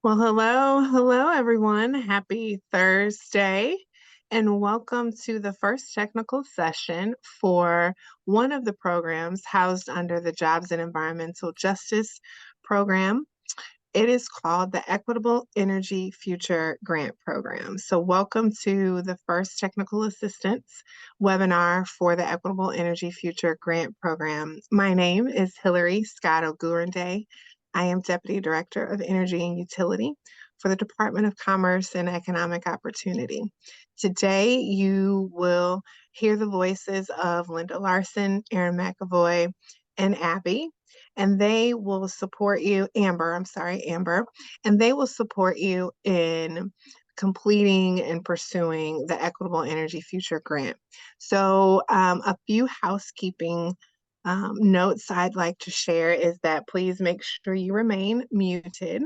Well, hello, everyone. Happy Thursday, and welcome to the first technical session for one of the programs housed under the Jobs and Environmental Justice Program. It is called the Equitable Energy Future Grant Program. So, welcome to the first technical assistance webinar for the Equitable Energy Future Grant Program. My name is Hillary Scotto-Gurende. I am Deputy Director of Energy and Utility for the Department of Commerce and Economic Opportunity. Today, you will hear the voices of Linda Larson, Erin McAvoy, and Abby, and they will support you, Amber, and they will support you in completing and pursuing the Equitable Energy Future Grant. So a few housekeeping notes I'd like to share is that please make sure you remain muted.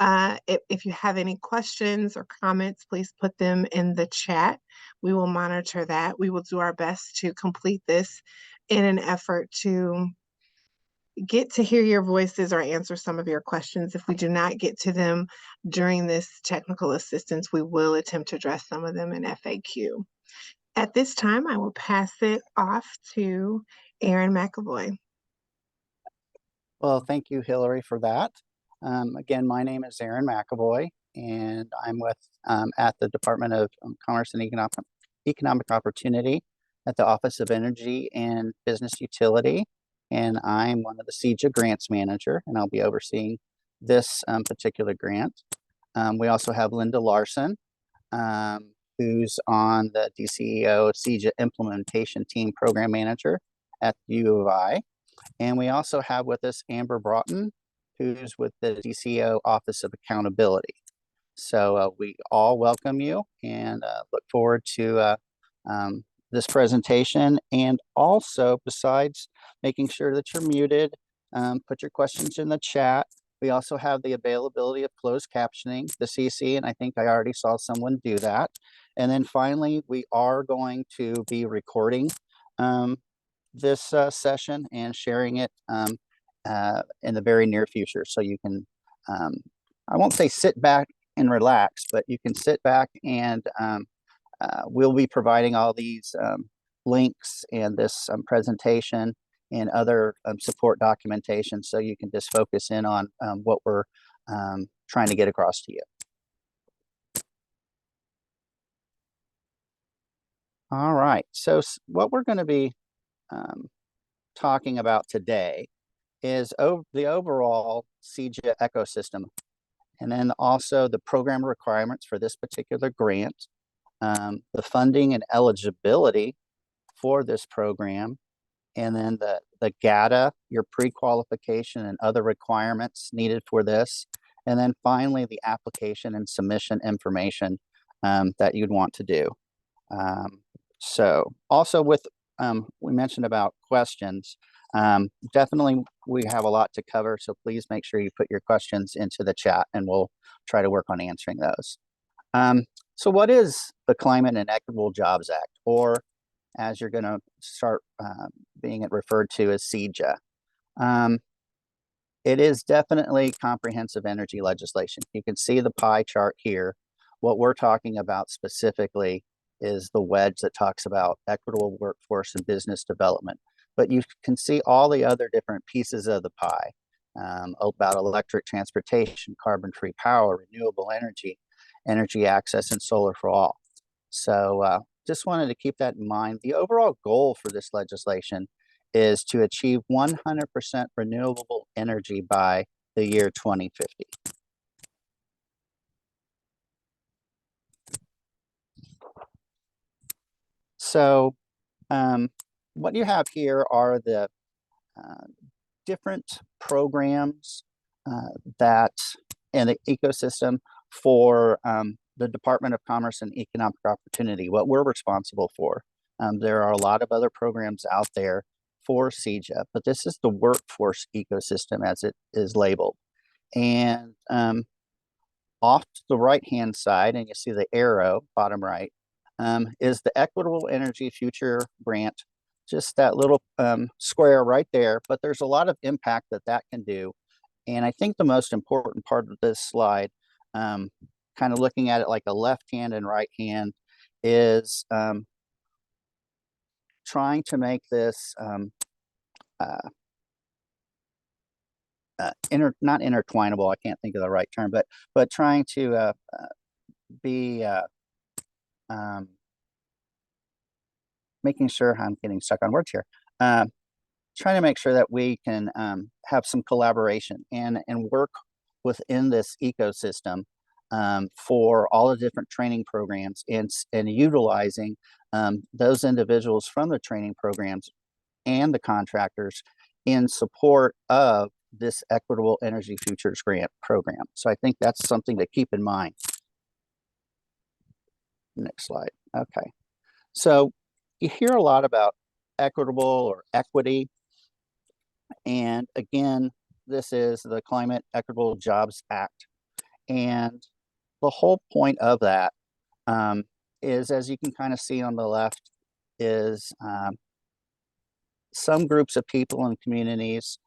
If you have any questions or comments, please put them in the chat. We will monitor that. We will do our best to complete this in an effort to get to hear your voices or answer some of your questions. If we do not get to them during this technical assistance, we will attempt to address some of them in FAQ. At this time, I will pass it off to Erin McAvoy. Well, thank you, Hillary, for that. Again, my name is Erin McAvoy, and I'm with at the Department of Commerce and Economic Opportunity at the Office of Energy and Business Utility. And I'm one of the CEJA grants manager, and I'll be overseeing this particular grant. We also have Linda Larson, who's on the DCEO CEJA implementation team program manager at U of I. And we also have with us Amber Broughton, who's with the DCEO Office of Accountability. So we all welcome you and look forward to this presentation. And also, besides making sure that you're muted, put your questions in the chat. We also have the availability of closed captioning, the CC, and I think I already saw someone do that. And then finally, we are going to be recording this session and sharing it in the very near future. So you can, I won't say sit back and relax, but you can sit back and we'll be providing all these links and this presentation and other support documentation, so you can just focus in on what we're trying to get across to you. All right, so what we're going to be talking about today is the overall CEJA ecosystem, and then also the program requirements for this particular grant, the funding and eligibility for this program, and then the GATA, your pre-qualification and other requirements needed for this, and then finally the application and submission information that you'd want to do. So also with, we mentioned about questions, definitely we have a lot to cover, so please make sure you put your questions into the chat and we'll try to work on answering those. So what is the Climate and Equitable Jobs Act, or as you're going to start being referred to as CEJA? It is definitely comprehensive energy legislation. You can see the pie chart here. What we're talking about specifically is the wedge that talks about equitable workforce and business development. But you can see all the other different pieces of the pie about electric transportation, carbon-free power, renewable energy, energy access, and solar for all. So just wanted to keep that in mind. The overall goal for this legislation is to achieve 100% renewable energy by the year 2050. So what you have here are the different programs that in the ecosystem for the Department of Commerce and Economic Opportunity, what we're responsible for. There are a lot of other programs out there for CEJA, but this is the workforce ecosystem as it is labeled. And off to the right-hand side, and you see the arrow, bottom right, is the Equitable Energy Future Grant, just that little square right there, but there's a lot of impact that can do. And I think the most important part of this slide kind of looking at it like a left hand and right hand, is trying to make this uh, not intertwinable. I can't think of the right term, but trying to be um, making sure I'm getting stuck on words here. Trying to make sure that we can have some collaboration and work within this ecosystem for all the different training programs and utilizing those individuals from the training programs and the contractors in support of this Equitable Energy Futures Grant program. So I think that's something to keep in mind. Next slide. Okay. So you hear a lot about equitable or equity. And again, this is the Climate Equitable Jobs Act. And the whole point of that is, as you can kind of see on the left, is some groups of people and communities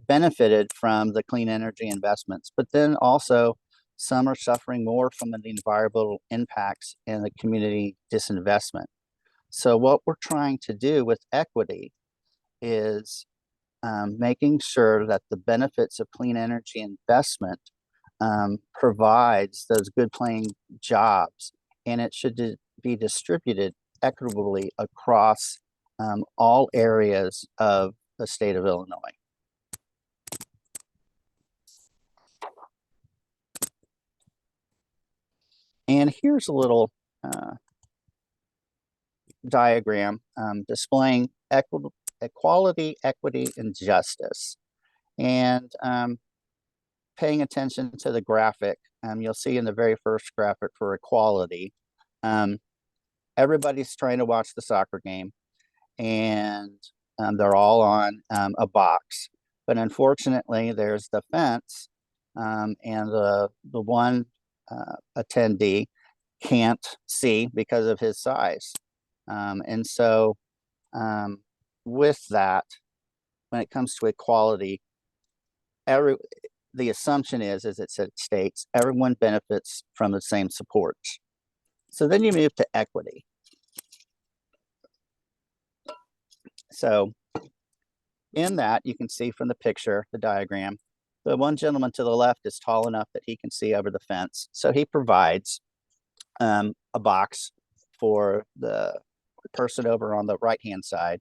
benefited from the clean energy investments, but then also some are suffering more from the environmental impacts and the community disinvestment. So what we're trying to do with equity is making sure that the benefits of clean energy investment provides those good paying jobs, and it should be distributed equitably across all areas of the state of Illinois. And here's a little diagram displaying equality, equity, and justice. And paying attention to the graphic, you'll see in the very first graphic for equality, everybody's trying to watch the soccer game, and they're all on a box. But unfortunately, there's the fence, and the one attendee can't see because of his size. And so with that, when it comes to equality, the assumption is, as it states, everyone benefits from the same supports. So then you move to equity. So in that, you can see from the picture, the diagram, the one gentleman to the left is tall enough that he can see over the fence. So he provides a box for the person over on the right-hand side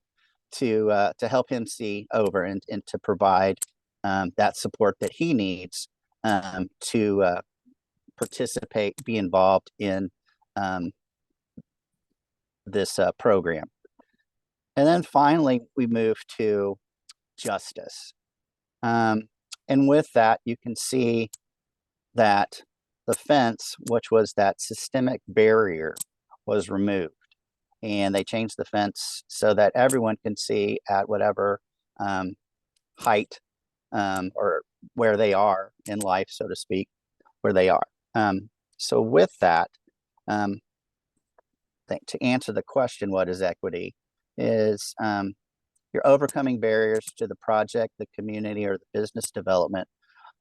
to help him see over and to provide that support that he needs to participate, be involved in this program. And then finally, we move to justice. And with that, you can see that the fence, which was that systemic barrier, was removed. And they changed the fence so that everyone can see at whatever height or where they are in life, so to speak, where they are. So with that, to answer the question, what is equity, is you're overcoming barriers to the project, the community, or the business development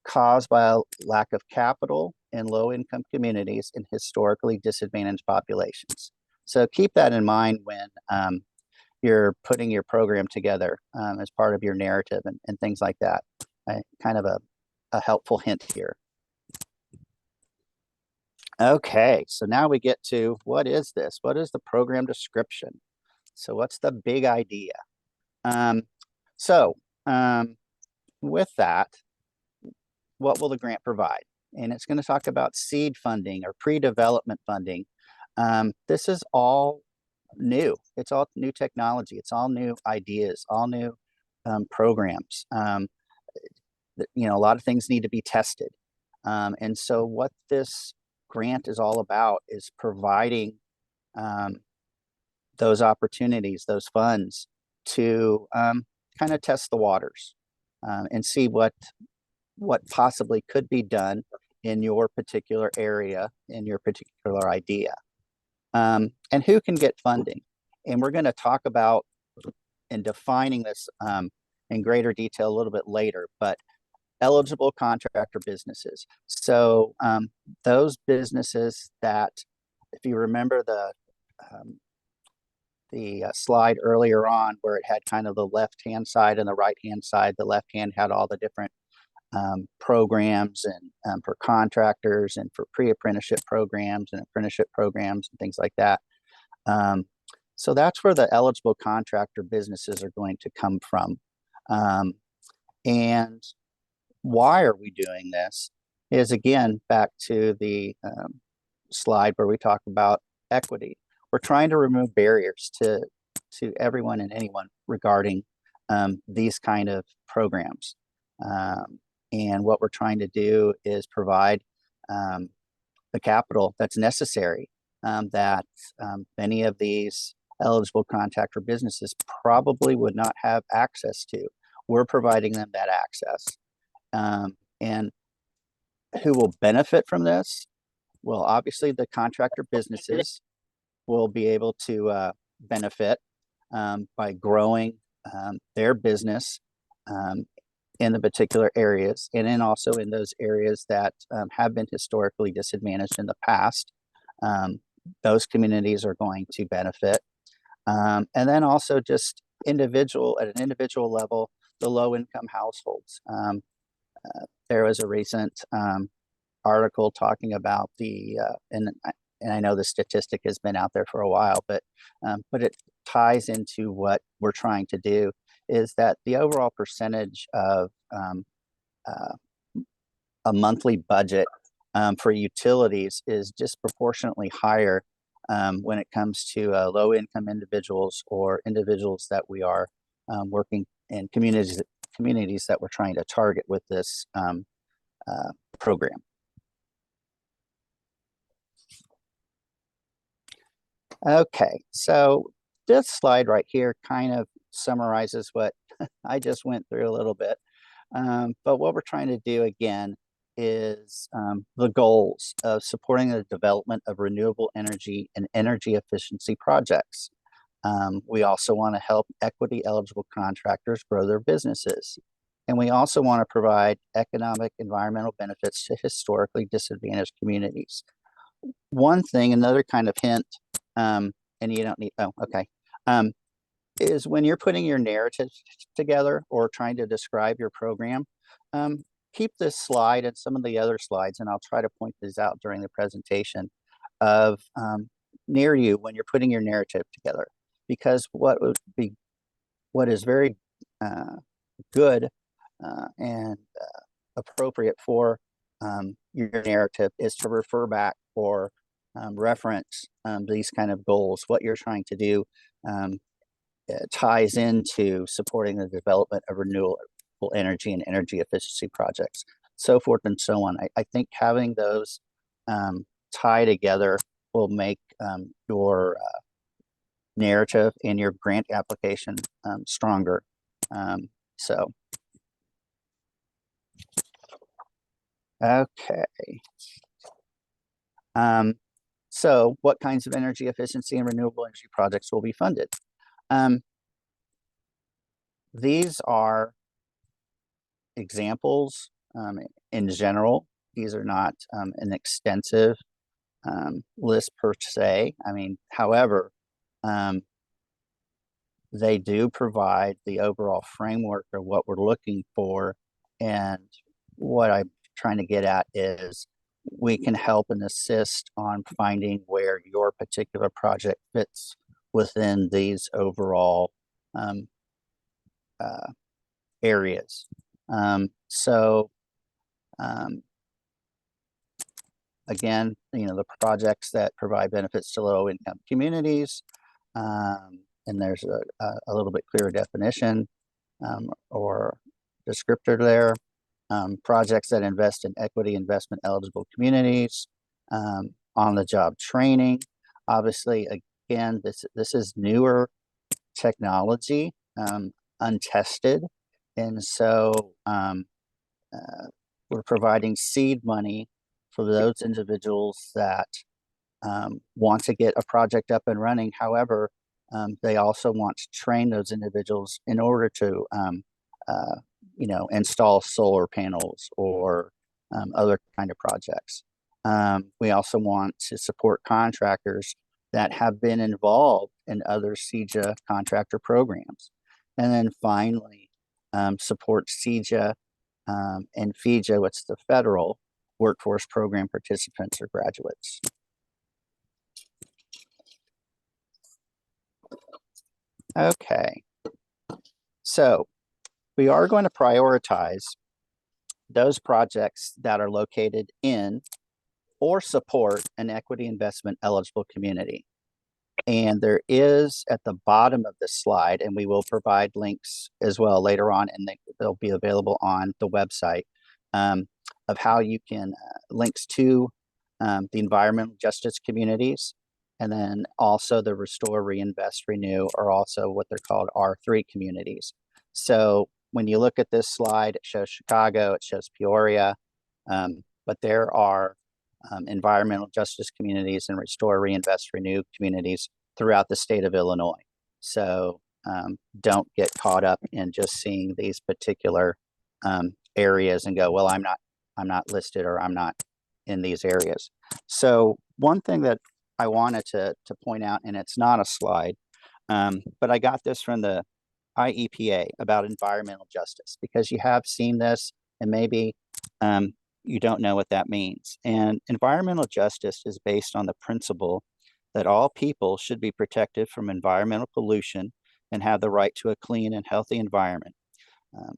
caused by a lack of capital in low-income communities and historically disadvantaged populations. So keep that in mind when you're putting your program together as part of your narrative and things like that. Kind of a helpful hint here. Okay, so now we get to, what is this? What is the program description? So what's the big idea? With that, what will the grant provide? And it's going to talk about seed funding or pre-development funding. This is all new. It's all new technology. It's all new ideas, all new programs. A lot of things need to be tested. And so what this grant is all about is providing those opportunities, those funds to kind of test the waters and see what possibly could be done in your particular area, in your particular idea, and who can get funding. And we're going to talk about and defining this in greater detail a little bit later, but eligible contractor businesses. So those businesses that, if you remember the slide earlier on where it had kind of the left-hand side and the right-hand side, the left hand had all the different programs and for contractors and for pre-apprenticeship programs and apprenticeship programs and things like that. So that's where the eligible contractor businesses are going to come from. And why are we doing this is, again, back to the slide where we talk about equity. We're trying to remove barriers to everyone and anyone regarding these kind of programs. And what we're trying to do is provide the capital that's necessary that many of these eligible contractor businesses probably would not have access to. We're providing them that access. And who will benefit from this? Well, obviously the contractor businesses will be able to benefit by growing their business in the particular areas, and then also in those areas that have been historically disadvantaged in the past. Those communities are going to benefit. And then also just at an individual level, the low-income households. There was a recent article talking about and I know the statistic has been out there for a while, but it ties into what we're trying to do, is that the overall percentage of a monthly budget for utilities is disproportionately higher when it comes to low-income individuals or individuals that we are working in communities that we're trying to target with this program. Okay, so this slide right here kind of summarizes what I just went through a little bit. But what we're trying to do again is the goals of supporting the development of renewable energy and energy efficiency projects. We also want to help equity eligible contractors grow their businesses. And we also want to provide economic environmental benefits to historically disadvantaged communities. One thing, another kind of hint, and you don't need, oh, okay, is when you're putting your narrative together or trying to describe your program, keep this slide and some of the other slides, and I'll try to point these out during the presentation, of near you when you're putting your narrative together. Because what is very good and appropriate for your narrative is to refer back or reference these kind of goals. What you're trying to do ties into supporting the development of renewable energy and energy efficiency projects, so forth and so on. I think having those tie together will make your narrative and your grant application stronger. Okay. So what kinds of energy efficiency and renewable energy projects will be funded? These are examples in general. These are not an extensive list per se. I mean, however, they do provide the overall framework of what we're looking for. And what I'm trying to get at is we can help and assist on finding where your particular project fits within these overall areas. Again, the projects that provide benefits to low-income communities, and there's a little bit clearer definition or descriptor there. Projects that invest in equity investment eligible communities, on-the-job training. Obviously, again, this is newer technology, untested, and so we're providing seed money for those individuals that want to get a project up and running. However, they also want to train those individuals in order to install solar panels or other kind of projects. We also want to support contractors that have been involved in other CEJA contractor programs. And then finally, support CEJA and FEJA, what's the federal workforce program participants or graduates. Okay, so we are going to prioritize those projects that are located in or support an equity investment eligible community. And there is at the bottom of this slide, and we will provide links as well later on, and they'll be available on the website of how you can links to the environmental justice communities, and then also the Restore, Reinvest, Renew are also what they're called R3 communities. So when you look at this slide, it shows Chicago, it shows Peoria, but there are environmental justice communities and Restore, Reinvest, Renew communities throughout the state of Illinois. So don't get caught up in just seeing these particular areas and go, well, I'm not listed, or I'm not in these areas. So one thing that I wanted to point out, and it's not a slide, but I got this from the IEPA about environmental justice, because you have seen this and maybe you don't know what that means. And environmental justice is based on the principle that all people should be protected from environmental pollution and have the right to a clean and healthy environment.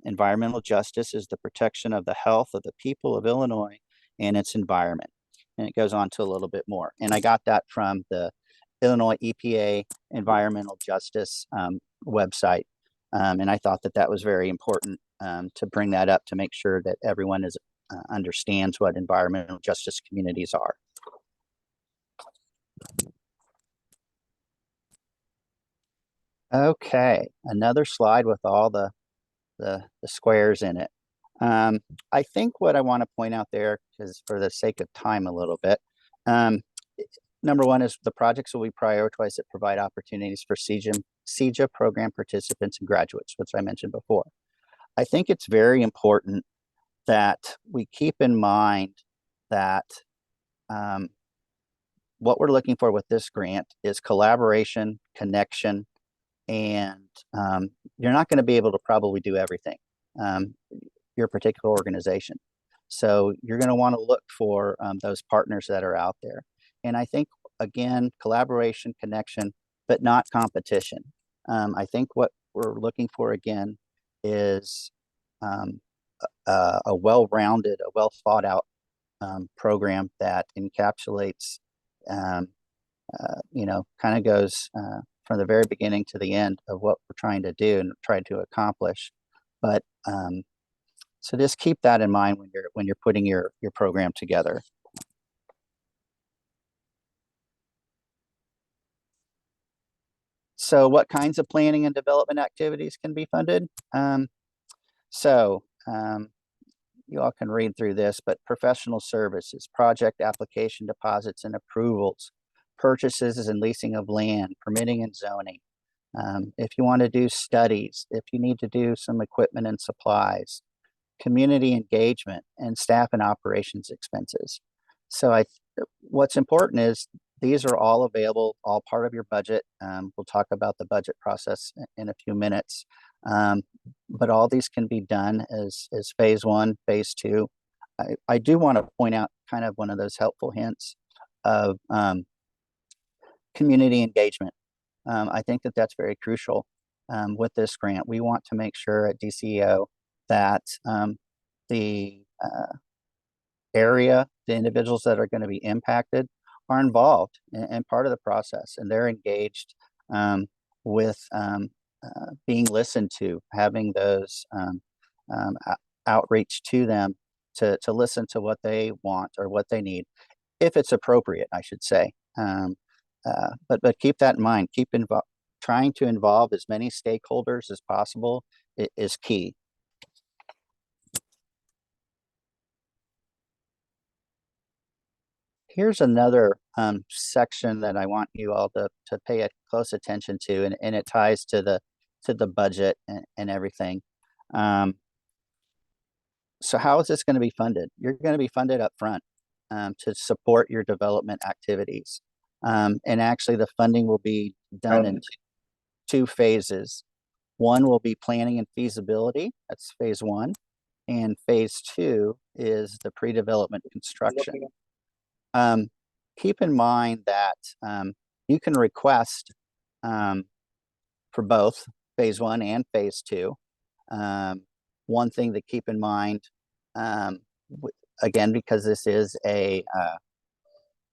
Environmental justice is the protection of the health of the people of Illinois and its environment. And it goes on to a little bit more. And I got that from the Illinois EPA Environmental Justice website. And I thought that that was very important to bring that up, to make sure that everyone understands what environmental justice communities are. Okay, another slide with all the squares in it. I think what I want to point out there, because for the sake of time a little bit, number one is the projects will be prioritized that provide opportunities for CEJA program participants and graduates, which I mentioned before. I think it's very important that we keep in mind that what we're looking for with this grant is collaboration, connection, and you're not going to be able to probably do everything, your particular organization. So you're going to want to look for those partners that are out there. And I think, again, collaboration, connection, but not competition. I think what we're looking for, again, is a well-rounded, a well-thought-out program that encapsulates, kind of goes from the very beginning to the end of what we're trying to do and try to accomplish. But so just keep that in mind when you're putting your program together. So what kinds of planning and development activities can be funded? You all can read through this, but professional services, project application deposits and approvals, purchases and leasing of land, permitting and zoning. If you want to do studies, if you need to do some equipment and supplies, community engagement, and staff and operations expenses. So what's important is these are all available, all part of your budget. We'll talk about the budget process in a few minutes. But all these can be done as phase one, phase two. I do want to point out kind of one of those helpful hints of community engagement. I think that that's very crucial with this grant. We want to make sure at DCEO that the area, the individuals that are going to be impacted are involved and part of the process, and they're engaged with being listened to, having those outreach to them to listen to what they want or what they need, if it's appropriate, I should say. But keep that in mind. Trying to involve as many stakeholders as possible is key. Here's another section that I want you all to pay a close attention to, and it ties to the budget and everything. So how is this going to be funded? You're going to be funded up front to support your development activities. And actually the funding will be done in two phases. One will be planning and feasibility, that's phase one. And phase two is the pre-development construction. Keep in mind that you can request for both phase one and phase two. One thing to keep in mind, again, because this is a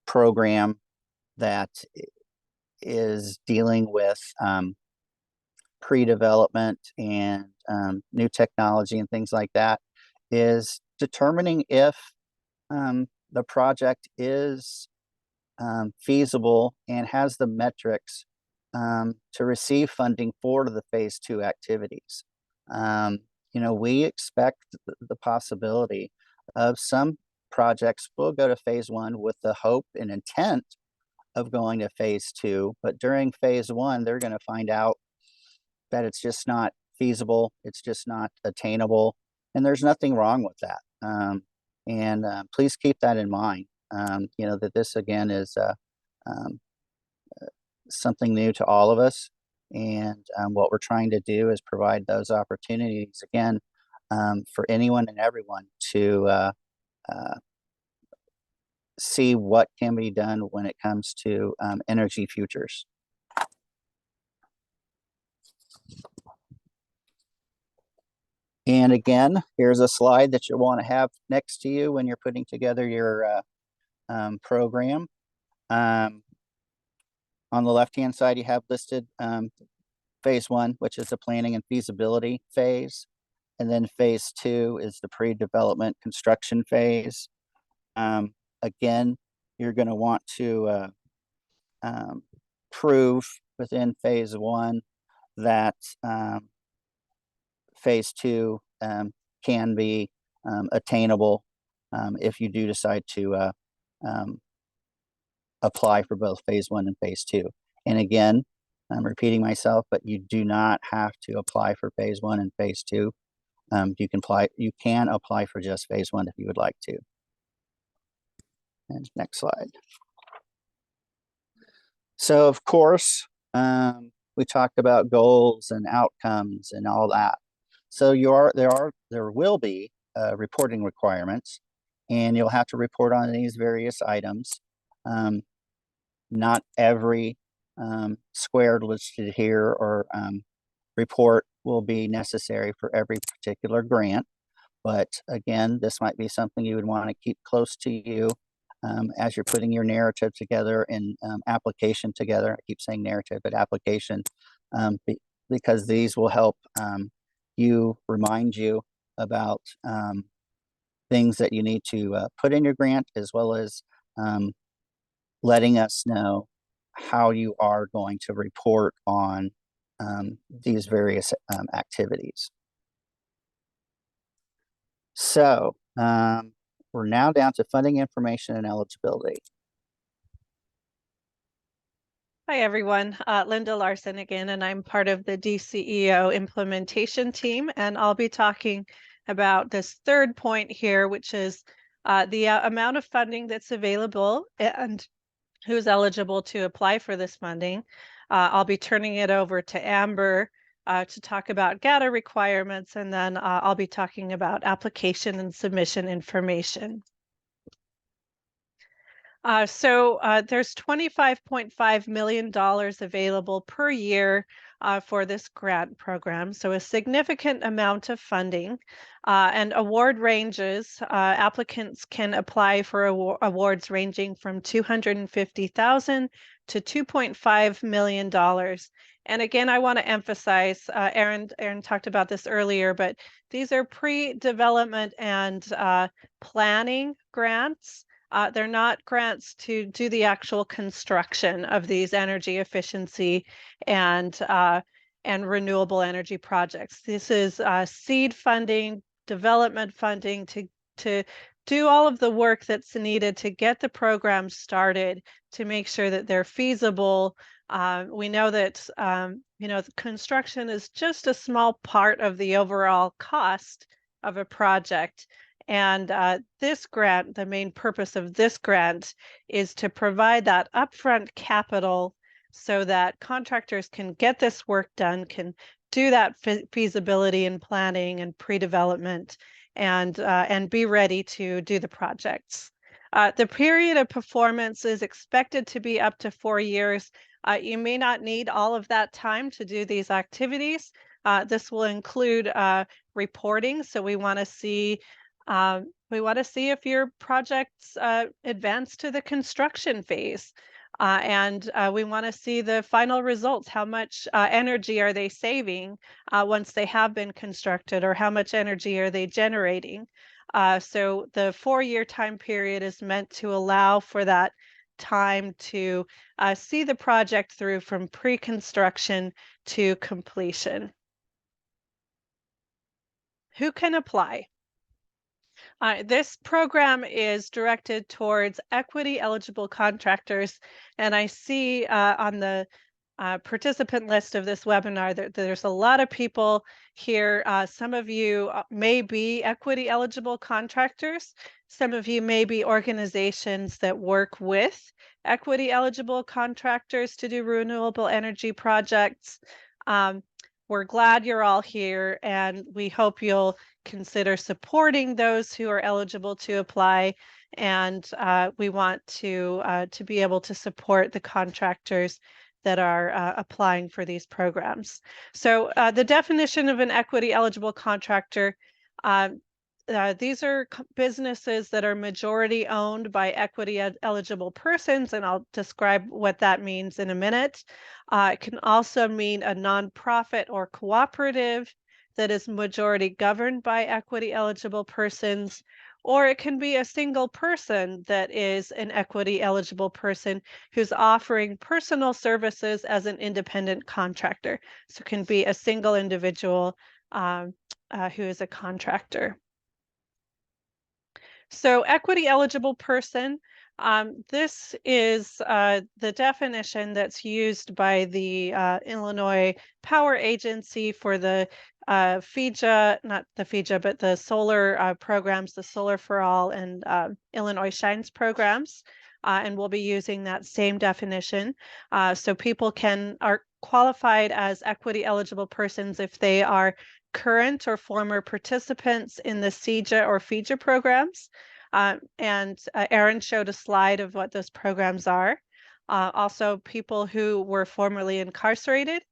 program that is dealing with pre-development and new technology and things like that, is determining if the project is feasible and has the metrics to receive funding for the phase two activities. We expect the possibility of some projects will go to phase one with the hope and intent of going to phase two, but during phase one, they're going to find out that it's just not feasible, it's just not attainable, and there's nothing wrong with that. Please keep that in mind. That this again is something new to all of us, and what we're trying to do is provide those opportunities again for anyone and everyone to see what can be done when it comes to energy futures. And again, here's a slide that you want to have next to you when you're putting together your program. On the left-hand side, you have listed phase one, which is the planning and feasibility phase. And then phase two is the pre-development construction phase. Again, you're going to want to prove within phase one that phase two can be attainable if you do decide to apply for both phase one and phase two. And again, I'm repeating myself, but you do not have to apply for phase one and phase two. You can apply for just phase one if you would like to. And next slide. So of course, we talked about goals and outcomes and all that. So there will be reporting requirements, and you'll have to report on these various items. Not every squared listed here or report will be necessary for every particular grant. But again, this might be something you would want to keep close to you as you're putting your narrative together and application together. I keep saying narrative, but application, because these will help remind you about things that you need to put in your grant, as well as letting us know how you are going to report on these various activities. So we're now down to funding information and eligibility. Hi, everyone. Linda Larson again, and I'm part of the DCEO implementation team, and I'll be talking about this third point here, which is the amount of funding that's available and who's eligible to apply for this funding. I'll be turning it over to Amber to talk about GATA requirements, and then I'll be talking about application and submission information. So there's $25.5 million available per year for this grant program, so a significant amount of funding and award ranges. Applicants can apply for awards ranging from $250,000 to $2.5 million. And again, I want to emphasize, Aaron talked about this earlier, but these are pre-development and planning grants. They're not grants to do the actual construction of these energy efficiency and renewable energy projects. This is seed funding, development funding to do all of the work that's needed to get the program started, to make sure that they're feasible. We know that the construction is just a small part of the overall cost of a project. And this grant, the main purpose of this grant is to provide that upfront capital so that contractors can get this work done, can do that feasibility and planning and pre-development, and be ready to do the projects. The period of performance is expected to be up to 4 years. You may not need all of that time to do these activities. This will include reporting, so we want to see if your projects advance to the construction phase. And we want to see the final results. How much energy are they saving once they have been constructed, or how much energy are they generating? So the 4-year time period is meant to allow for that time to see the project through from pre-construction to completion. Who can apply? This program is directed towards equity eligible contractors, and I see on the participant list of this webinar that there's a lot of people here. Some of you may be equity eligible contractors. Some of you may be organizations that work with equity eligible contractors to do renewable energy projects. We're glad you're all here, and we hope you'll consider supporting those who are eligible to apply. And we want to be able to support the contractors that are applying for these programs. So the definition of an equity eligible contractor, these are businesses that are majority owned by equity eligible persons, and I'll describe what that means in a minute. It can also mean a nonprofit or cooperative that is majority governed by equity eligible persons, or it can be a single person that is an equity eligible person who's offering personal services as an independent contractor. So it can be a single individual who is a contractor. So equity eligible person, this is the definition that's used by the Illinois Power Agency for the CEJA, not the CEJA, but the solar programs, the Solar for All and Illinois Shines programs. And we'll be using that same definition. So people are qualified as equity eligible persons if they are current or former participants in the CEJA or FEJA programs. And Erin showed a slide of what those programs are. Also, people who were formerly incarcerated,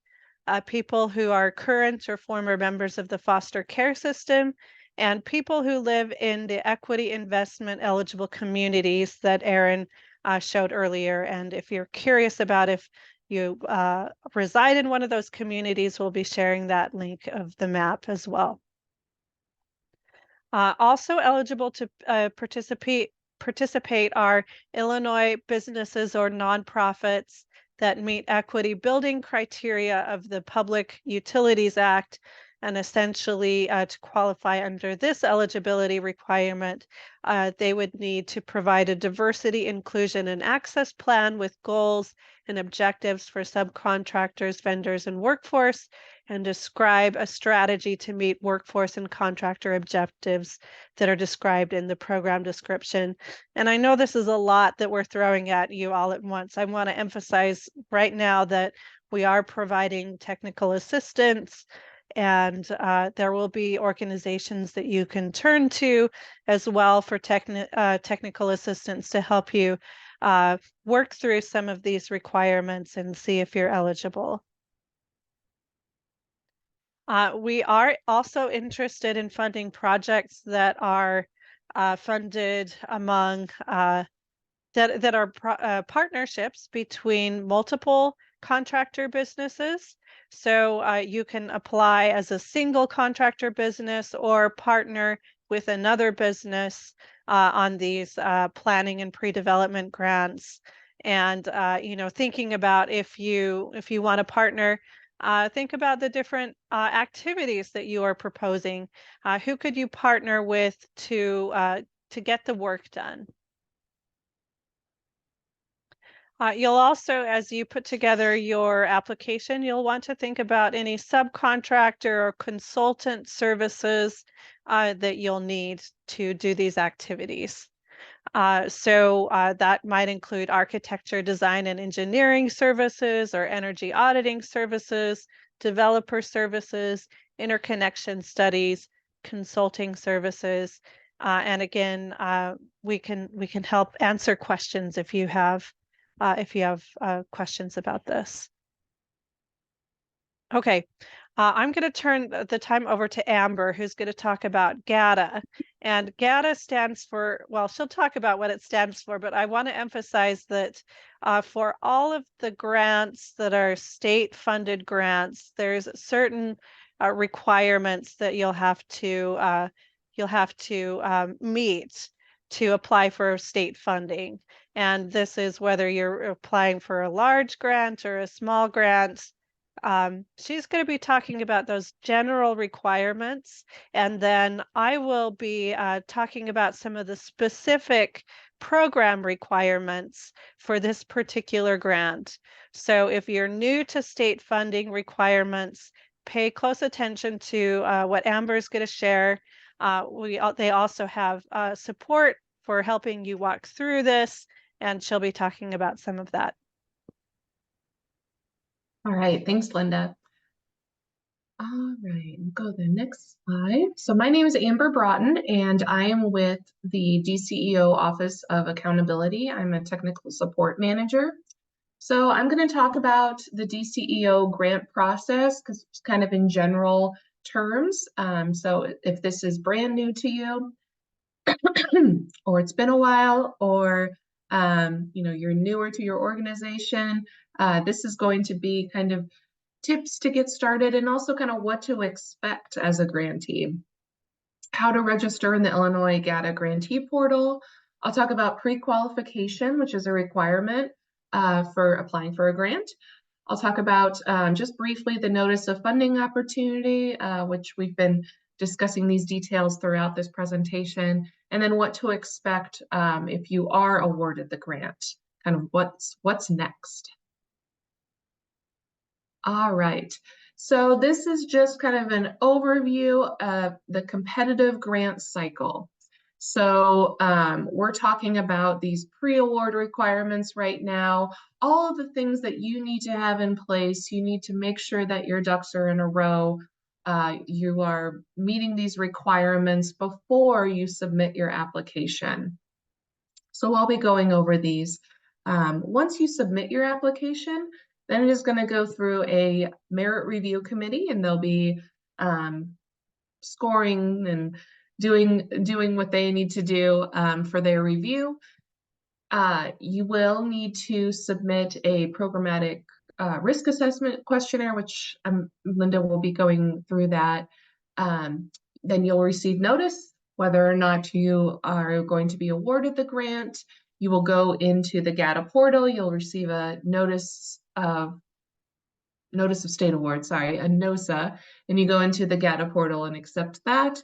people who are current or former members of the foster care system, and people who live in the equity investment eligible communities that Erin showed earlier. And if you're curious about if you reside in one of those communities, we'll be sharing that link of the map as well. Also eligible to participate are Illinois businesses or nonprofits that meet equity building criteria of the Public Utilities Act. And essentially, to qualify under this eligibility requirement, they would need to provide a diversity, inclusion, and access plan with goals and objectives for subcontractors, vendors, and workforce, and describe a strategy to meet workforce and contractor objectives that are described in the program description. And I know this is a lot that we're throwing at you all at once. I want to emphasize right now that we are providing technical assistance, and there will be organizations that you can turn to as well for technical assistance to help you work through some of these requirements and see if you're eligible. We are also interested in funding projects that are funded among that are partnerships between multiple contractor businesses. So you can apply as a single contractor business or partner with another business on these planning and pre-development grants. And thinking about if you want to partner, think about the different activities that you are proposing. Who could you partner with to get the work done? You'll also, as you put together your application, you'll want to think about any subcontractor or consultant services that you'll need to do these activities. That might include architecture, design, and engineering services or energy auditing services, developer services, interconnection studies, consulting services. And again, we can help answer questions if you have questions about this. Okay, I'm going to turn the time over to Amber, who's going to talk about GATA. And GATA stands for, well, she'll talk about what it stands for, but I want to emphasize that for all of the grants that are state-funded grants, there's certain requirements that you'll have to meet to apply for state funding. And this is whether you're applying for a large grant or a small grant. She's going to be talking about those general requirements, and then I will be talking about some of the specific program requirements for this particular grant. So if you're new to state funding requirements, pay close attention to what Amber is going to share. They also have support for helping you walk through this, and she'll be talking about some of that. All right, thanks, Linda. All right, we'll go to the next slide. So my name is Amber Broughton, and I am with the DCEO Office of Accountability. I'm a technical support manager. So I'm going to talk about the DCEO grant process because it's kind of in general terms. So if this is brand new to you, or it's been a while, or you're newer to your organization, this is going to be kind of tips to get started and also kind of what to expect as a grantee. How to register in the Illinois GATA grantee portal. I'll talk about pre-qualification, which is a requirement for applying for a grant. I'll talk about just briefly the notice of funding opportunity, which we've been discussing these details throughout this presentation, and then what to expect if you are awarded the grant, kind of what's next. All right, so this is just kind of an overview of the competitive grant cycle. So we're talking about these pre-award requirements right now, all of the things that you need to have in place. You need to make sure that your ducks are in a row. You are meeting these requirements before you submit your application. So I'll be going over these. Once you submit your application, then it is going to go through a merit review committee, and they'll be scoring and doing what they need to do for their review. You will need to submit a programmatic risk assessment questionnaire, which Linda will be going through that. Then you'll receive notice whether or not you are going to be awarded the grant. You will go into the GATA portal. You'll receive a notice of state award, sorry, a NOSA, and you go into the GATA portal and accept that.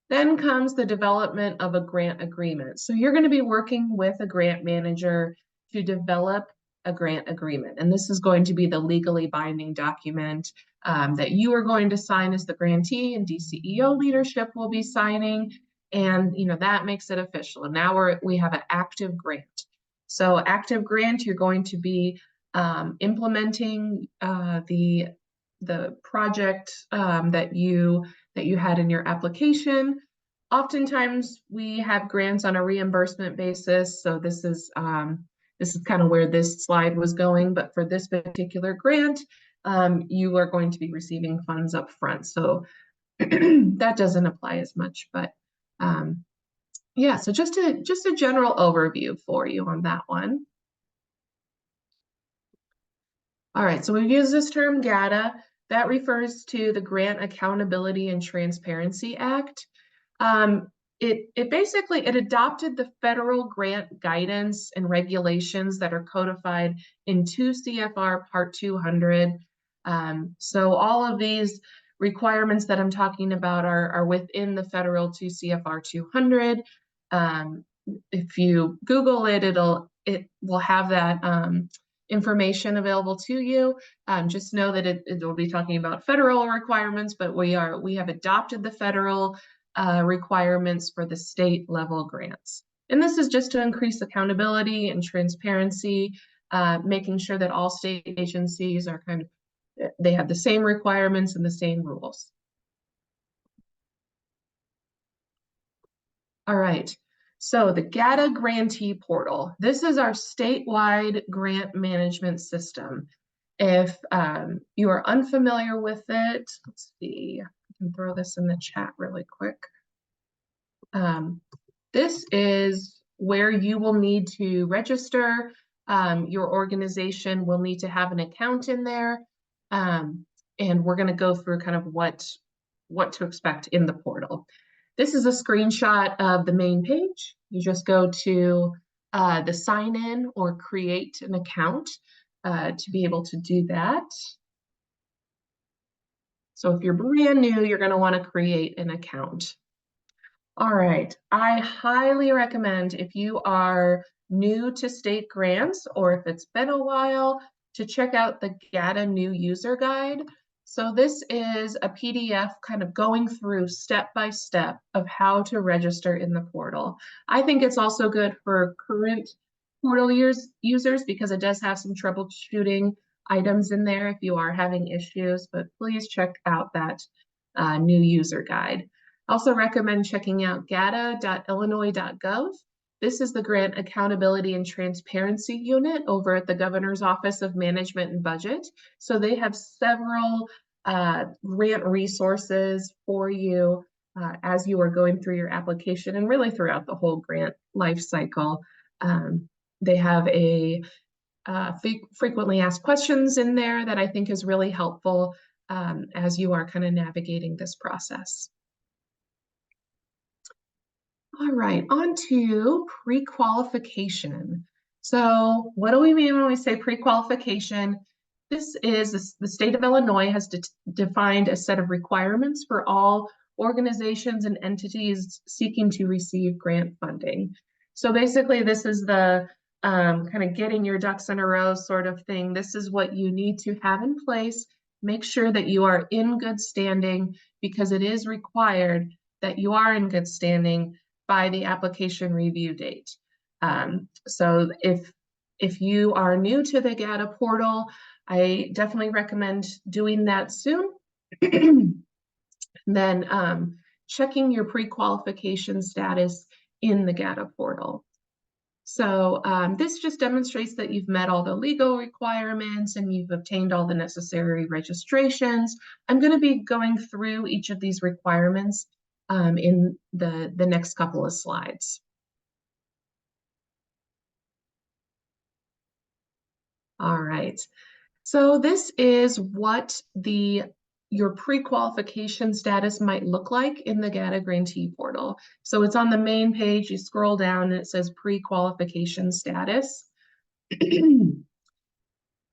Then comes the development of a grant agreement. So you're going to be working with a grant manager to develop a grant agreement. And this is going to be the legally binding document that you are going to sign as the grantee, and DCEO leadership will be signing. And that makes it official. And now we have an active grant. So active grant, you're going to be implementing the project that you had in your application. Oftentimes we have grants on a reimbursement basis, so this is kind of where this slide was going, but for this particular grant, you are going to be receiving funds up front, so that doesn't apply as much, but yeah, so just a general overview for you on that one. All right, so we've used this term GATA. That refers to the Grant Accountability and Transparency Act. It basically adopted the federal grant guidance and regulations that are codified in 2 CFR Part 200. So all of these requirements that I'm talking about are within the federal 2 CFR 200. If you Google it, it will have that information available to you. Just know that it will be talking about federal requirements, but we have adopted the federal requirements for the state level grants. And this is just to increase accountability and transparency, making sure that all state agencies are they have the same requirements and the same rules. All right, so the GATA Grantee Portal. This is our statewide grant management system. If you are unfamiliar with it, let's see, I can throw this in the chat really quick. This is where you will need to register. Your organization will need to have an account in there. And we're going to go through kind of what to expect in the portal. This is a screenshot of the main page. You just go to the sign in or create an account to be able to do that. So if you're brand new, you're going to want to create an account. All right, I highly recommend, if you are new to state grants or if it's been a while, to check out the GATA New User Guide. So this is a PDF kind of going through step by step of how to register in the portal. I think it's also good for current portal users because it does have some troubleshooting items in there if you are having issues, but please check out that new user guide. I also recommend checking out gata.illinois.gov. This is the Grant Accountability and Transparency Unit over at the Governor's Office of Management and Budget. So they have several grant resources for you as you are going through your application and really throughout the whole grant life cycle. They have a frequently asked questions in there that I think is really helpful as you are kind of navigating this process. All right, on to pre-qualification. So what do we mean when we say pre-qualification? This is the state of Illinois has defined a set of requirements for all organizations and entities seeking to receive grant funding. So basically, this is the kind of getting your ducks in a row sort of thing. This is what you need to have in place. Make sure that you are in good standing because it is required that you are in good standing by the application review date. So if you are new to the GATA portal, I definitely recommend doing that soon. Then checking your pre-qualification status in the GATA portal. So this just demonstrates that you've met all the legal requirements and you've obtained all the necessary registrations. I'm going to be going through each of these requirements in the next couple of slides. All right, so this is what your pre-qualification status might look like in the GATA Grantee portal. So it's on the main page, you scroll down and it says pre-qualification status.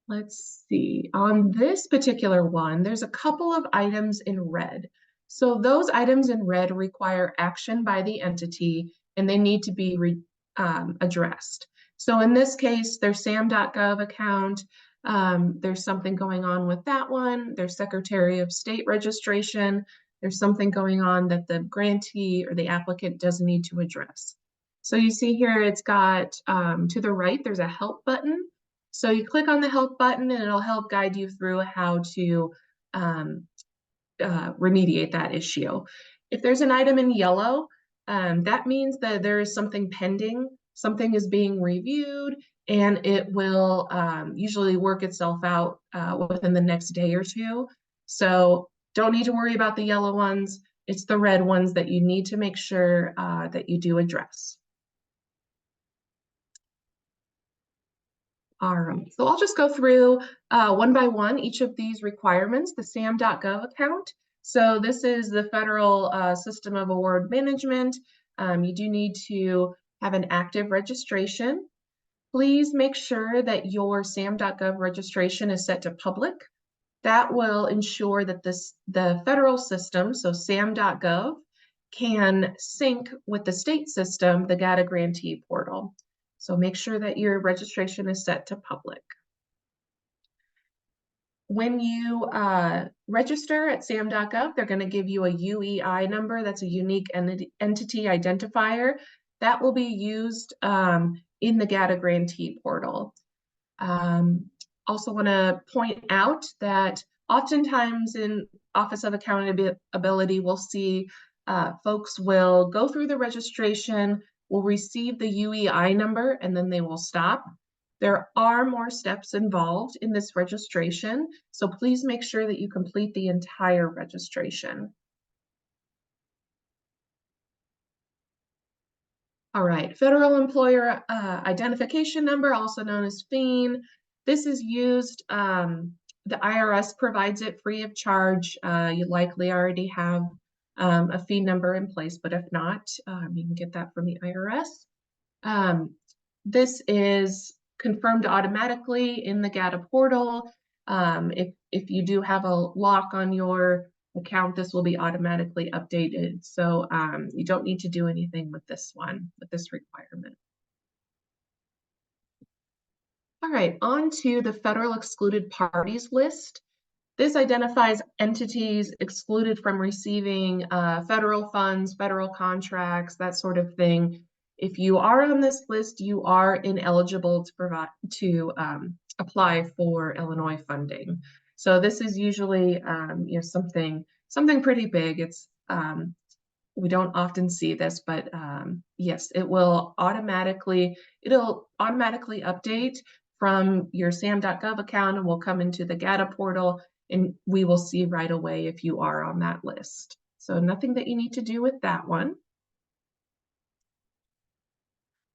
Let's see, on this particular one, there's a couple of items in red. So those items in red require action by the entity and they need to be addressed. So in this case, their SAM.gov account, there's something going on with that one. There's Secretary of State registration. There's something going on that the grantee or the applicant does need to address. So you see here, it's got to the right, there's a help button. So you click on the help button and it'll help guide you through how to remediate that issue. If there's an item in yellow, that means that there is something pending, something is being reviewed, and it will usually work itself out within the next day or two. So don't need to worry about the yellow ones. It's the red ones that you need to make sure that you do address. All right, so I'll just go through one by one each of these requirements. The SAM.gov account. So this is the federal system of award management. You do need to have an active registration. Please make sure that your SAM.gov registration is set to public. That will ensure that the federal system, so SAM.gov, can sync with the state system, the GATA Grantee portal. So make sure that your registration is set to public. When you register at SAM.gov, they're going to give you a UEI number. That's a unique entity identifier that will be used in the GATA grantee portal. Also want to point out that oftentimes in Office of Accountability, we'll see folks will go through the registration, will receive the UEI number, and then they will stop. There are more steps involved in this registration, so please make sure that you complete the entire registration. All right, Federal Employer Identification Number, also known as FEIN. This is used, the IRS provides it free of charge. You likely already have a FEIN number in place, but if not, you can get that from the IRS. This is confirmed automatically in the GATA portal. If you do have a lock on your account, this will be automatically updated. So you don't need to do anything with this one, with this requirement. All right, on to the federal excluded parties list. This identifies entities excluded from receiving federal funds, federal contracts, that sort of thing. If you are on this list, you are ineligible to apply for Illinois funding. So this is usually something pretty big. It's we don't often see this, but yes, it'll automatically update from your SAM.gov account and will come into the GATA portal, and we will see right away if you are on that list. So nothing that you need to do with that one.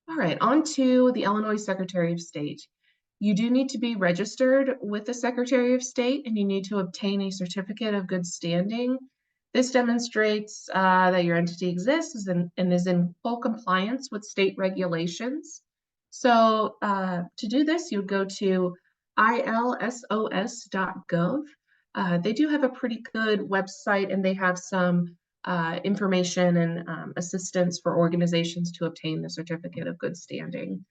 All right, on to the Illinois Secretary of State. You do need to be registered with the Secretary of State, and you need to obtain a certificate of good standing. This demonstrates that your entity exists and is in full compliance with state regulations. So to do this, you would go to ilsos.gov. They do have a pretty good website, and they have some information and assistance for organizations to obtain the certificate of good standing.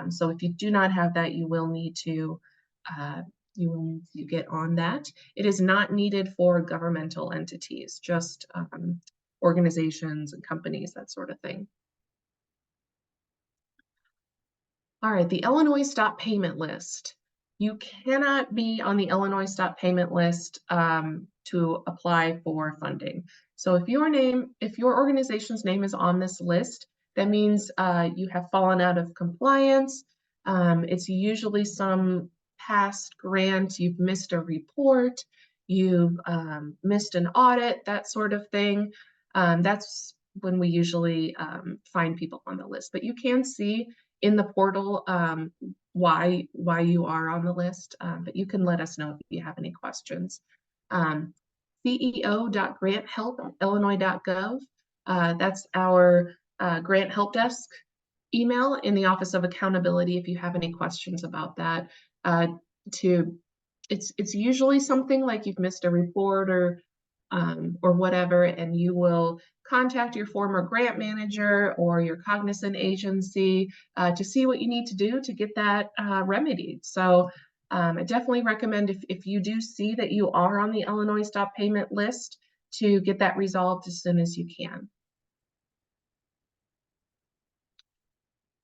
So if you do not have that, you will need to get on that. It is not needed for governmental entities, just organizations and companies, that sort of thing. All right, the Illinois Stop Payment List. You cannot be on the Illinois Stop Payment List to apply for funding. So if your organization's name is on this list, that means you have fallen out of compliance. It's usually some past grant, you've missed a report, you've missed an audit, that sort of thing. That's when we usually find people on the list. But you can see in the portal why you are on the list, but you can let us know if you have any questions. ceo.granthelp@illinois.gov. That's our grant help desk email in the Office of Accountability if you have any questions about that. It's usually something like you've missed a report or whatever, and you will contact your former grant manager or your cognizant agency to see what you need to do to get that remedied. So I definitely recommend if you do see that you are on the Illinois Stop Payment List to get that resolved as soon as you can.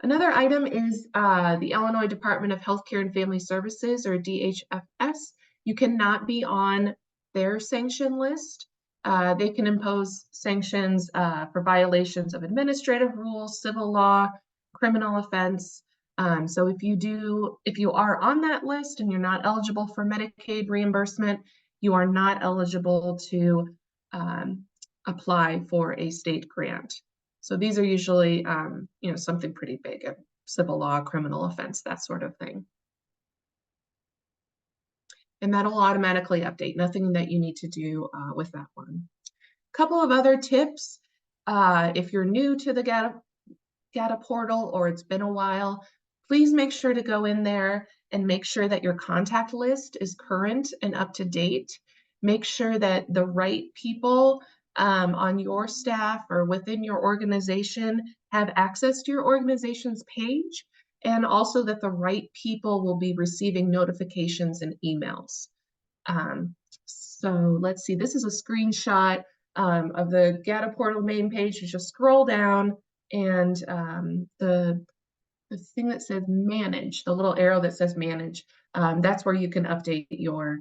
Another item is the Illinois Department of Healthcare and Family Services, or DHFS. You cannot be on their sanction list. They can impose sanctions for violations of administrative rules, civil law, criminal offense. So if you are on that list and you're not eligible for Medicaid reimbursement, you are not eligible to apply for a state grant. So these are usually, something pretty big, civil law, criminal offense, that sort of thing. And that'll automatically update, nothing that you need to do with that one. A couple of other tips. If you're new to the GATA portal or it's been a while, please make sure to go in there and make sure that your contact list is current and up to date. Make sure that the right people on your staff or within your organization have access to your organization's page. and also that the right people will be receiving notifications and emails. So let's see, this is a screenshot of the GATA portal main page. You just scroll down and the thing that says manage, the little arrow that says manage, that's where you can update your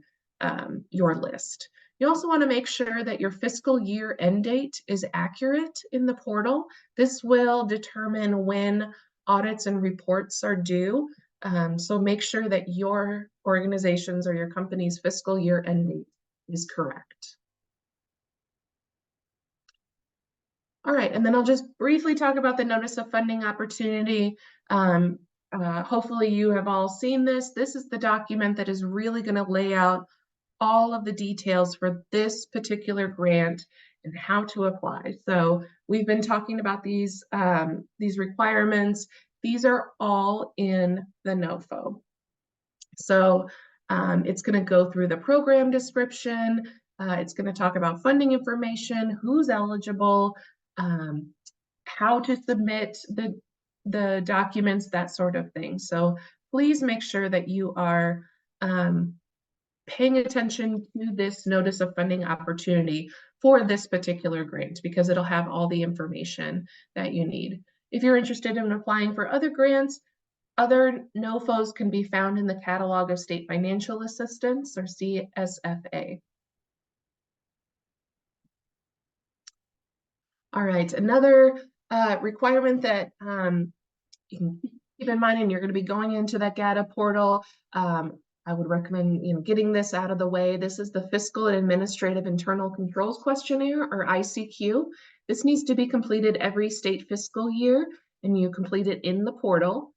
list. You also want to make sure that your fiscal year end date is accurate in the portal. This will determine when audits and reports are due. So make sure that your organization's or your company's fiscal year end date is correct. All right, and then I'll just briefly talk about the notice of funding opportunity. Hopefully you have all seen this. This is the document that is really going to lay out all of the details for this particular grant and how to apply. So we've been talking about these requirements. These are all in the NOFO. So it's going to go through the program description. It's going to talk about funding information, who's eligible, how to submit the documents, that sort of thing. So please make sure that you are paying attention to this notice of funding opportunity for this particular grant, because it'll have all the information that you need. If you're interested in applying for other grants, other NOFOs can be found in the Catalog of State Financial Assistance, or CSFA. All right, another requirement that you can keep in mind, and you're going to be going into that GATA portal. I would recommend getting this out of the way. This is the Fiscal and Administrative Internal Controls Questionnaire, or ICQ. This needs to be completed every state fiscal year, and you complete it in the portal.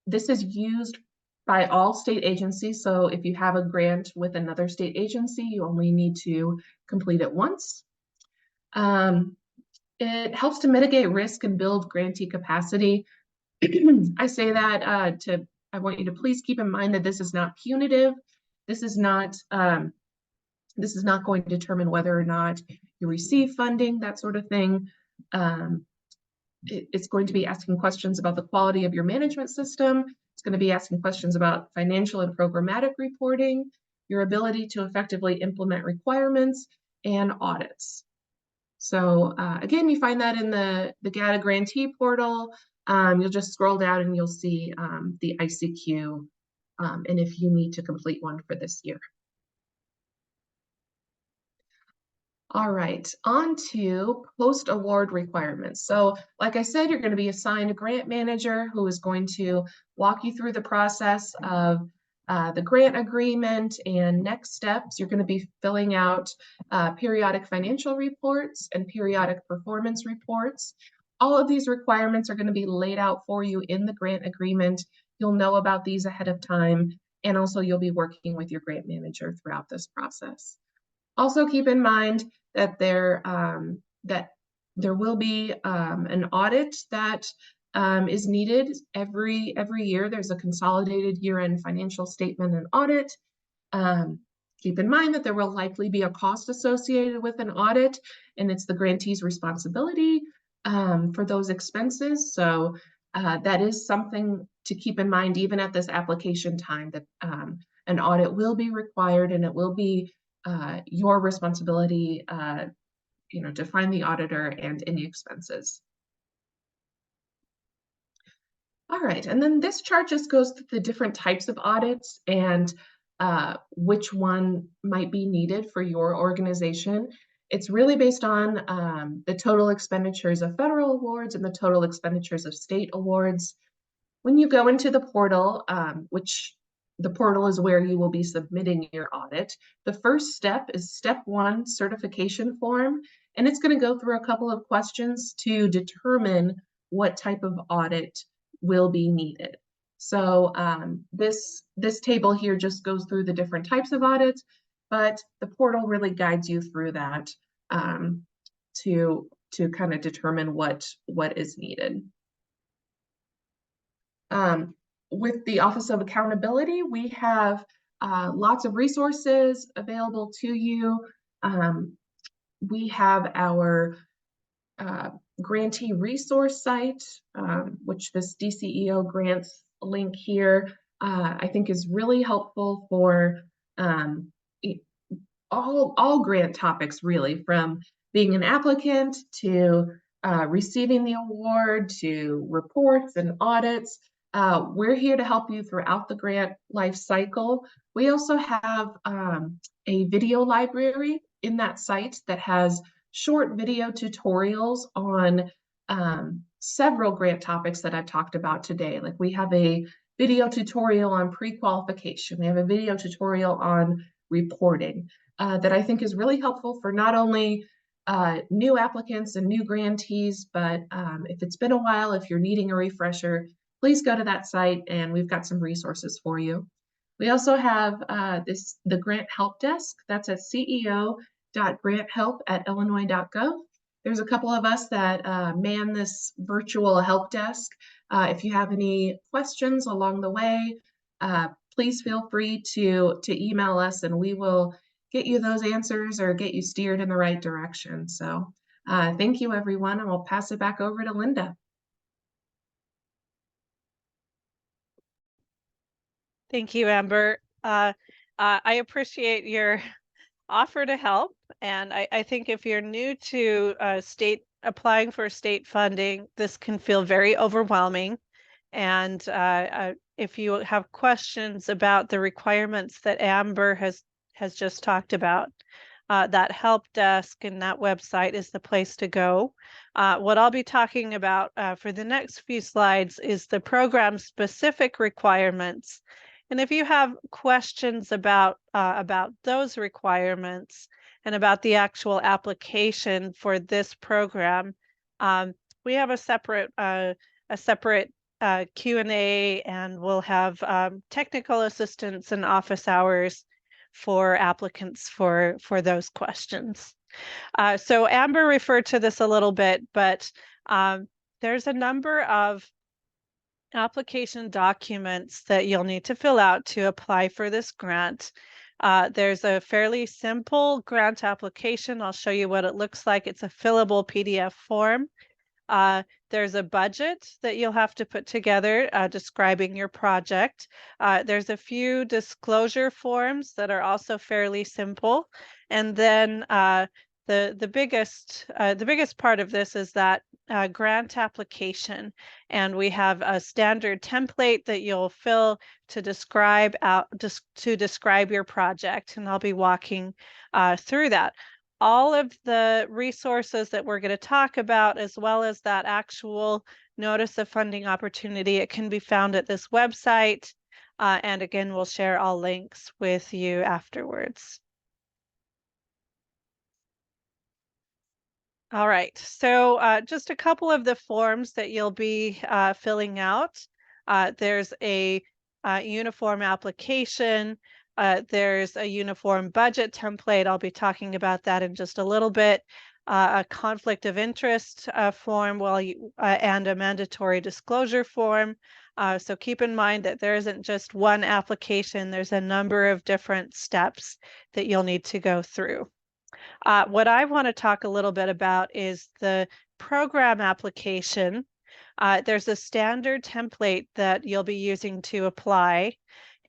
This is used by all state agencies, so if you have a grant with another state agency, you only need to complete it once. It helps to mitigate risk and build grantee capacity. I say that I want you to please keep in mind that this is not punitive. This is not going to determine whether or not you receive funding, that sort of thing. It's going to be asking questions about the quality of your management system. It's going to be asking questions about financial and programmatic reporting, your ability to effectively implement requirements, and audits. So again, you find that in the GATA grantee portal. You'll just scroll down and you'll see the ICQ, and if you need to complete one for this year. All right, on to post-award requirements. So like I said, you're going to be assigned a grant manager who is going to walk you through the process of the grant agreement and next steps. You're going to be filling out periodic financial reports and periodic performance reports. All of these requirements are going to be laid out for you in the grant agreement. You'll know about these ahead of time, and also you'll be working with your grant manager throughout this process. Also keep in mind that there will be an audit that is needed every year. There's a consolidated year-end financial statement and audit. Keep in mind that there will likely be a cost associated with an audit, and it's the grantee's responsibility for those expenses. So that is something to keep in mind even at this application time, that an audit will be required, and it will be your responsibility to find the auditor and any expenses. All right, and then this chart just goes through the different types of audits and which one might be needed for your organization. It's really based on the total expenditures of federal awards and the total expenditures of state awards. When you go into the portal, which the portal is where you will be submitting your audit, the first step is step 1, certification form, and it's going to go through a couple of questions to determine what type of audit will be needed. So this table here just goes through the different types of audits, but the portal really guides you through that to kind of determine what is needed. With the Office of Accountability, we have lots of resources available to you. We have our grantee resource site, which this DCEO grants link here, I think is really helpful for all grant topics, really, from being an applicant to receiving the award to reports and audits. We're here to help you throughout the grant life cycle. We also have a video library in that site that has short video tutorials on several grant topics that I've talked about today. Like we have a video tutorial on pre-qualification. We have a video tutorial on reporting that I think is really helpful for not only new applicants and new grantees, but if it's been a while, if you're needing a refresher, please go to that site and we've got some resources for you. We also have the Grant Help Desk. That's at ceo.granthelp@illinois.gov. There's a couple of us that man this virtual help desk. If you have any questions along the way, please feel free to email us and we will get you those answers or get you steered in the right direction. So thank you, everyone, and we'll pass it back over to Linda. Thank you, Amber. I appreciate your offer to help. And I think if you're new to applying for state funding, this can feel very overwhelming. And if you have questions about the requirements that Amber has just talked about, that help desk and that website is the place to go. What I'll be talking about for the next few slides is the program specific requirements. And if you have questions about those requirements and about the actual application for this program, we have a separate Q&A, and we'll have technical assistance and office hours for applicants for those questions. So Amber referred to this a little bit, but there's a number of application documents that you'll need to fill out to apply for this grant. There's a fairly simple grant application. I'll show you what it looks like. It's a fillable PDF form. There's a budget that you'll have to put together describing your project. There's a few disclosure forms that are also fairly simple. And then the biggest part of this is that grant application. And we have a standard template that you'll fill to describe your project. And I'll be walking through that. All of the resources that we're going to talk about, as well as that actual notice of funding opportunity, it can be found at this website. And again, we'll share all links with you afterwards. All right, so just a couple of the forms that you'll be filling out. There's a uniform application. There's a uniform budget template. I'll be talking about that in just a little bit. A conflict of interest form and a mandatory disclosure form. So keep in mind that there isn't just one application. There's a number of different steps that you'll need to go through. What I want to talk a little bit about is the program application. There's a standard template that you'll be using to apply.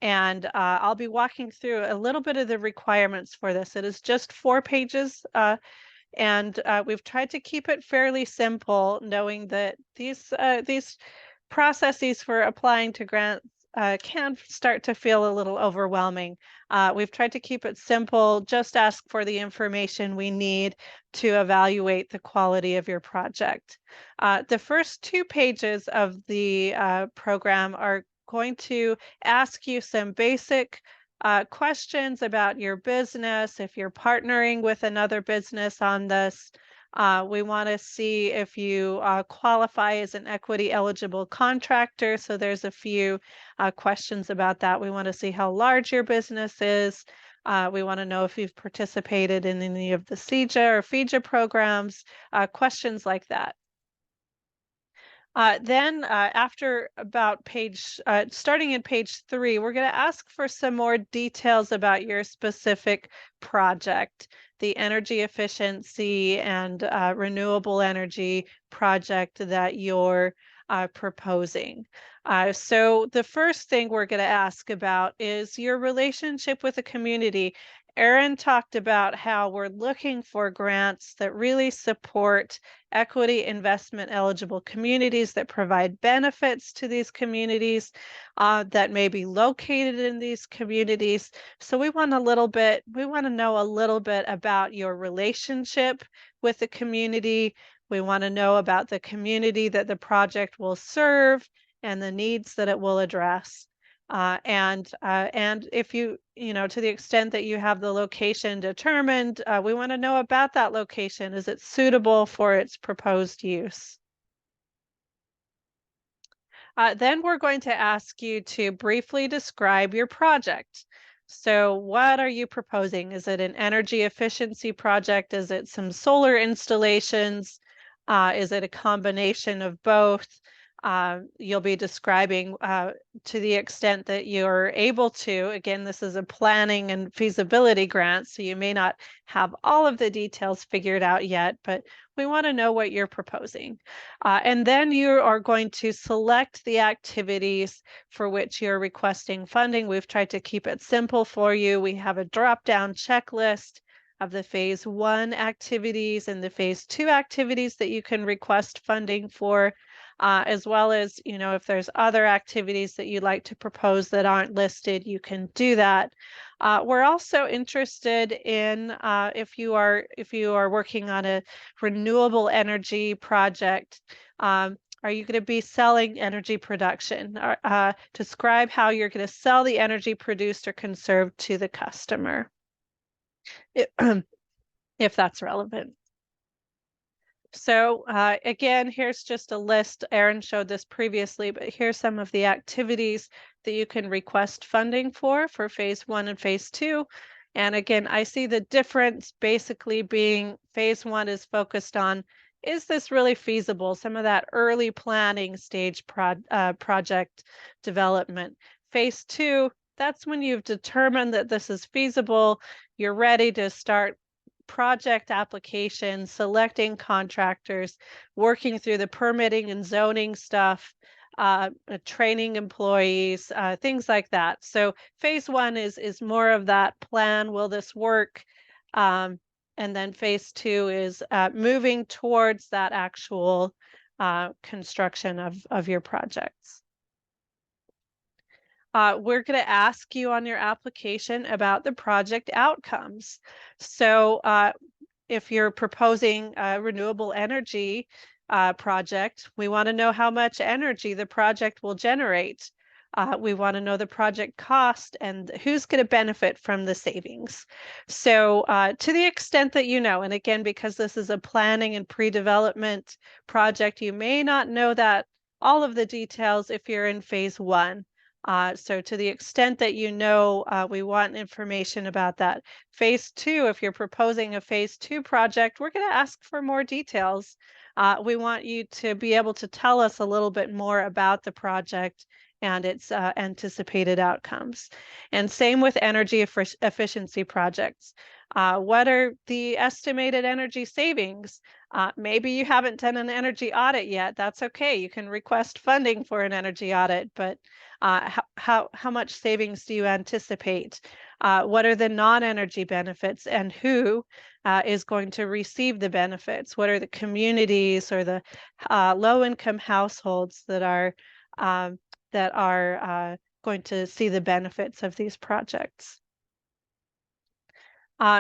And I'll be walking through a little bit of the requirements for this. It is just 4 pages, and we've tried to keep it fairly simple, knowing that these processes for applying to grants can start to feel a little overwhelming. We've tried to keep it simple, just ask for the information we need to evaluate the quality of your project. The first 2 pages of the program are going to ask you some basic questions about your business. If you're partnering with another business on this, we want to see if you qualify as an equity eligible contractor. So there's a few questions about that. We want to see how large your business is. We want to know if you've participated in any of the CEJA or FEJA programs, questions like that. Then after about starting in page 3, we're going to ask for some more details about your specific project, the energy efficiency and renewable energy project that you're proposing. So the first thing we're going to ask about is your relationship with the community. Erin talked about how we're looking for grants that really support equity investment eligible communities, that provide benefits to these communities, that may be located in these communities. So we want to know a little bit about your relationship with the community. We want to know about the community that the project will serve and the needs that it will address. And if you know, to the extent that you have the location determined, we want to know about that location. Is it suitable for its proposed use? Then we're going to ask you to briefly describe your project. So what are you proposing? Is it an energy efficiency project? Is it some solar installations? Is it a combination of both? You'll be describing to the extent that you're able to. Again, this is a planning and feasibility grant, so you may not have all of the details figured out yet, but we want to know what you're proposing. And then you are going to select the activities for which you're requesting funding. We've tried to keep it simple for you. We have a drop-down checklist of the phase 1 activities and the phase 2 activities that you can request funding for. As well as, you know, if there's other activities that you'd like to propose that aren't listed, you can do that. We're also interested in if you are working on a renewable energy project, are you going to be selling energy production? Describe how you're going to sell the energy produced or conserved to the customer, if that's relevant. So again, here's just a list. Erin showed this previously, but here's some of the activities that you can request funding for phase 1 and phase 2. And again, I see the difference basically being phase 1 is focused on, is this really feasible? Some of that early planning stage project development. Phase 2, that's when you've determined that this is feasible. You're ready to start project application, selecting contractors, working through the permitting and zoning stuff, training employees, things like that. So phase 1 is more of that plan, will this work? And then phase 2 is moving towards that actual construction of your projects. We're going to ask you on your application about the project outcomes. So if you're proposing a renewable energy project, we want to know how much energy the project will generate. We want to know the project cost and who's going to benefit from the savings. So to the extent that you know, and again, because this is a planning and pre-development project, you may not know that all of the details if you're in phase 1. So to the extent that you know, we want information about that. Phase 2, if you're proposing a phase 2 project, we're going to ask for more details. We want you to be able to tell us a little bit more about the project and its anticipated outcomes. And same with energy efficiency projects. What are the estimated energy savings? Maybe you haven't done an energy audit yet. That's okay. You can request funding for an energy audit, but how much savings do you anticipate? What are the non-energy benefits, and who is going to receive the benefits? What are the communities or the low-income households that are going to see the benefits of these projects?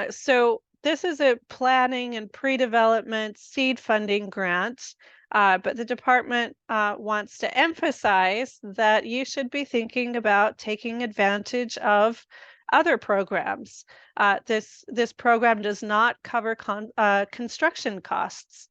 So this is a planning and pre-development seed funding grant, but the department wants to emphasize that you should be thinking about taking advantage of other programs. This program does not cover construction costs.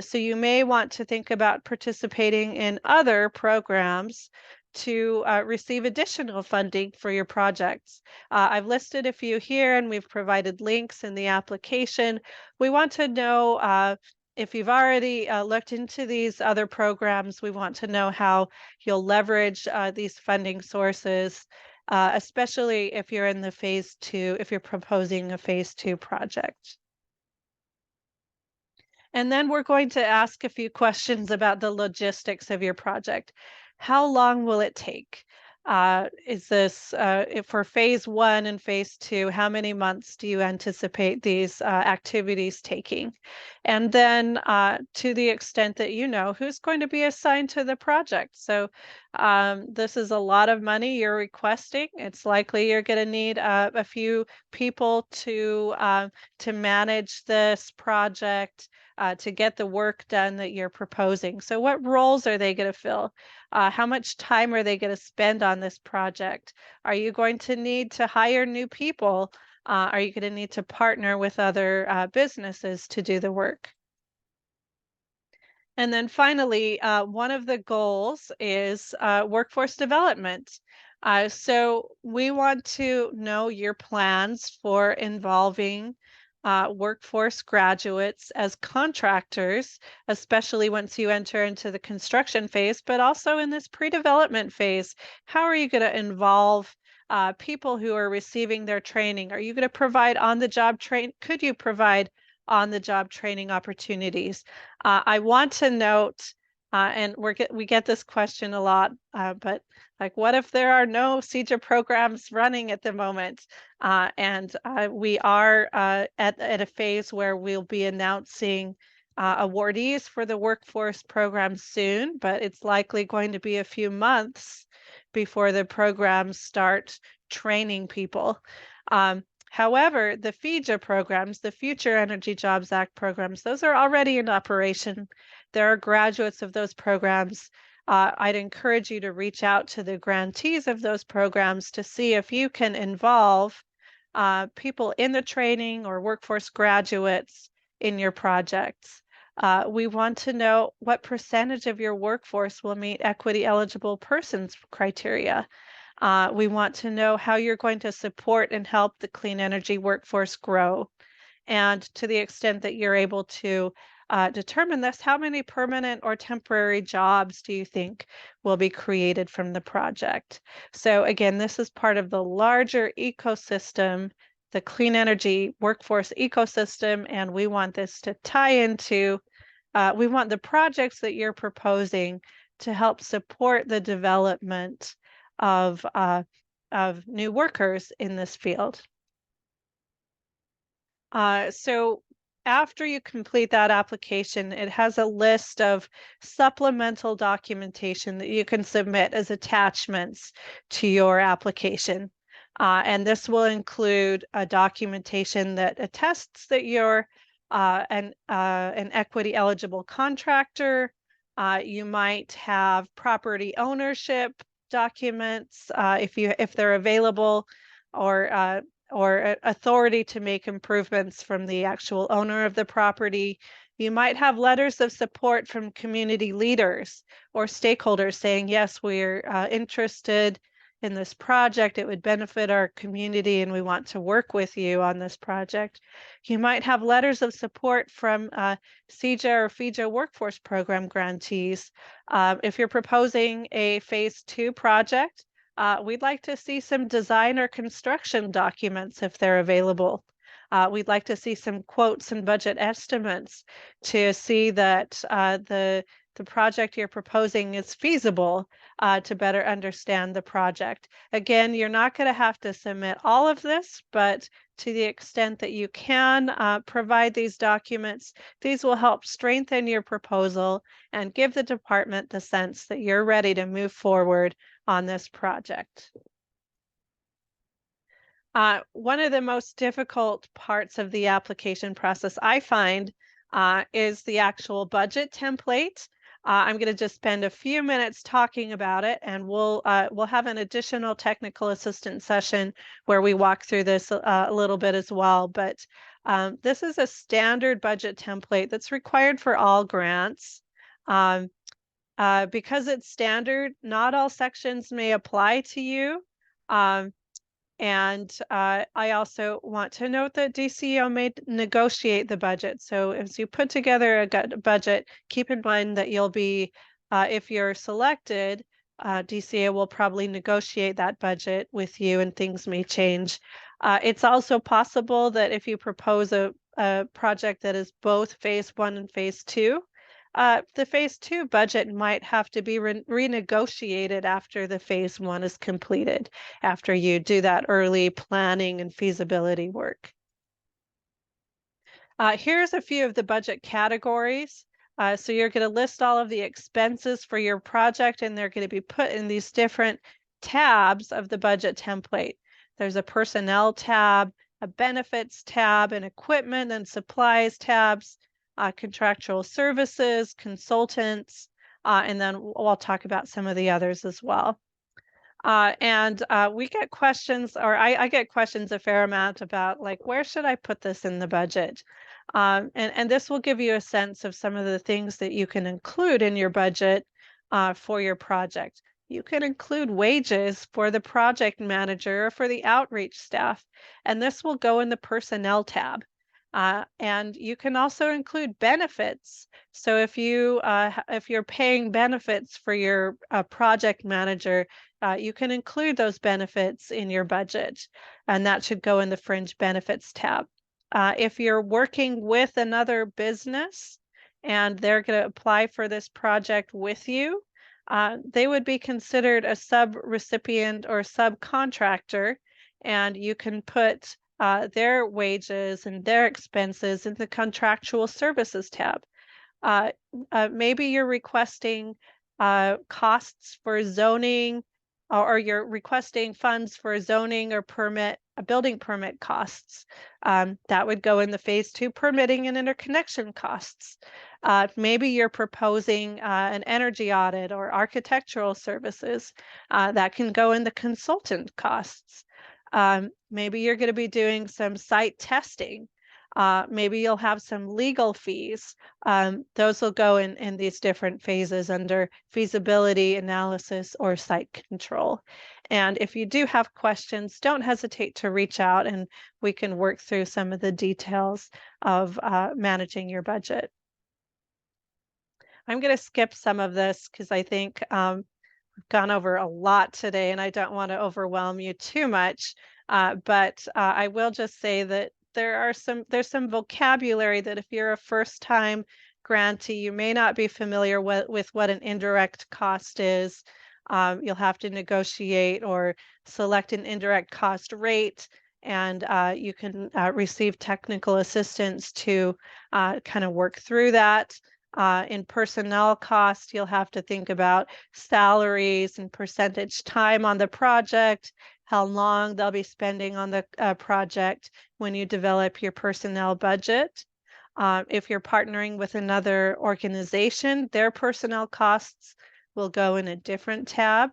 So you may want to think about participating in other programs to receive additional funding for your projects. I've listed a few here and we've provided links in the application. We want to know if you've already looked into these other programs, we want to know how you'll leverage these funding sources, especially if you're in the phase 2, if you're proposing a phase 2 project. And then we're going to ask a few questions about the logistics of your project. How long will it take? Is this if for phase 1 and phase 2, how many months do you anticipate these activities taking? And then to the extent that you know, who's going to be assigned to the project? So this is a lot of money you're requesting. It's likely you're going to need a few people to manage this project, to get the work done that you're proposing. So what roles are they going to fill? How much time are they going to spend on this project? Are you going to need to hire new people? Are you going to need to partner with other businesses to do the work? And then finally, one of the goals is workforce development. So we want to know your plans for involving workforce graduates as contractors, especially once you enter into the construction phase, but also in this pre-development phase. How are you going to involve people who are receiving their training? Are you going to provide on-the-job training? Could you provide on-the-job training opportunities? I want to note, and we get this question a lot, but like, what if there are no CEJA programs running at the moment? And we are at a phase where we'll be announcing awardees for the workforce program soon, but it's likely going to be a few months before the programs start training people. However, the FEJA programs, the Future Energy Jobs Act programs, those are already in operation. There are graduates of those programs. I'd encourage you to reach out to the grantees of those programs to see if you can involve people in the training or workforce graduates in your projects. We want to know what percentage of your workforce will meet equity eligible persons criteria. We want to know how you're going to support and help the clean energy workforce grow. And to the extent that you're able to determine this, how many permanent or temporary jobs do you think will be created from the project? So again, this is part of the larger ecosystem, the clean energy workforce ecosystem, and we want this to tie into, we want the projects that you're proposing to help support the development of new workers in this field. So after you complete that application, it has a list of supplemental documentation that you can submit as attachments to your application. And this will include a documentation that attests that you're an equity eligible contractor. You might have property ownership documents if they're available, or authority to make improvements from the actual owner of the property. You might have letters of support from community leaders or stakeholders saying, yes, we're interested in this project. It would benefit our community and we want to work with you on this project. You might have letters of support from CEJA or FEJA workforce program grantees. If you're proposing a phase 2 project, we'd like to see some design or construction documents if they're available. We'd like to see some quotes and budget estimates to see that the project you're proposing is feasible, to better understand the project. Again, you're not going to have to submit all of this, but to the extent that you can provide these documents, these will help strengthen your proposal and give the department the sense that you're ready to move forward on this project. One of the most difficult parts of the application process I find is the actual budget template. I'm going to just spend a few minutes talking about it, and we'll have an additional technical assistance session where we walk through this a little bit as well. But this is a standard budget template that's required for all grants. Because it's standard, not all sections may apply to you. And I also want to note that DCO may negotiate the budget. So as you put together a budget, keep in mind that you'll be, if you're selected, DCO will probably negotiate that budget with you and things may change. It's also possible that if you propose a project that is both phase 1 and phase 2, the phase 2 budget might have to be renegotiated after the phase 1 is completed, after you do that early planning and feasibility work. Here's a few of the budget categories. So you're going to list all of the expenses for your project, and they're going to be put in these different tabs of the budget template. There's a personnel tab, a benefits tab, an equipment and supplies tabs, contractual services, consultants, and then I'll talk about some of the others as well. We get questions, or I get questions a fair amount about, like, where should I put this in the budget? And this will give you a sense of some of the things that you can include in your budget for your project. You can include wages for the project manager or for the outreach staff, and this will go in the personnel tab. And you can also include benefits. So if you're paying benefits for your project manager, you can include those benefits in your budget, and that should go in the fringe benefits tab. If you're working with another business and they're going to apply for this project with you, they would be considered a sub-recipient or subcontractor, and you can put their wages and their expenses in the contractual services tab. Maybe you're requesting costs for zoning, or you're requesting funds for zoning or building permit costs. That would go in the phase 2 permitting and interconnection costs. Maybe you're proposing an energy audit or architectural services. That can go in the consultant costs. Maybe you're going to be doing some site testing. Maybe you'll have some legal fees. Those will go in these different phases under feasibility analysis or site control. And if you do have questions, don't hesitate to reach out and we can work through some of the details of managing your budget. I'm going to skip some of this because I think we've gone over a lot today and I don't want to overwhelm you too much. But I will just say that there's some vocabulary that if you're a first-time grantee, you may not be familiar with what an indirect cost is. You'll have to negotiate or select an indirect cost rate, and you can receive technical assistance to kind of work through that. In personnel cost, you'll have to think about salaries and percentage time on the project, how long they'll be spending on the project when you develop your personnel budget. If you're partnering with another organization, their personnel costs will go in a different tab.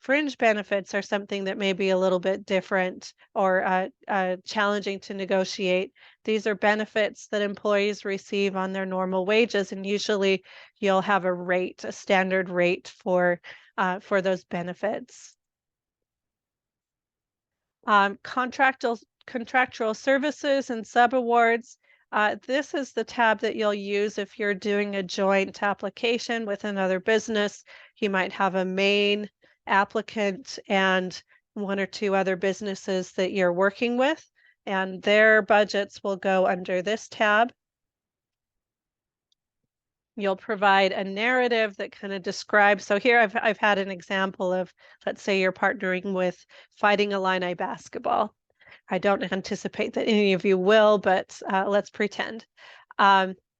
Fringe benefits are something that may be a little bit different or challenging to negotiate. These are benefits that employees receive on their normal wages, and usually you'll have a rate, a standard rate for those benefits. Contractual services and subawards. This is the tab that you'll use if you're doing a joint application with another business. You might have a main applicant and 1 or 2 other businesses that you're working with, and their budgets will go under this tab. You'll provide a narrative that kind of describes, so here I've had an example of, let's say you're partnering with Fighting Illini basketball. I don't anticipate that any of you will, but let's pretend.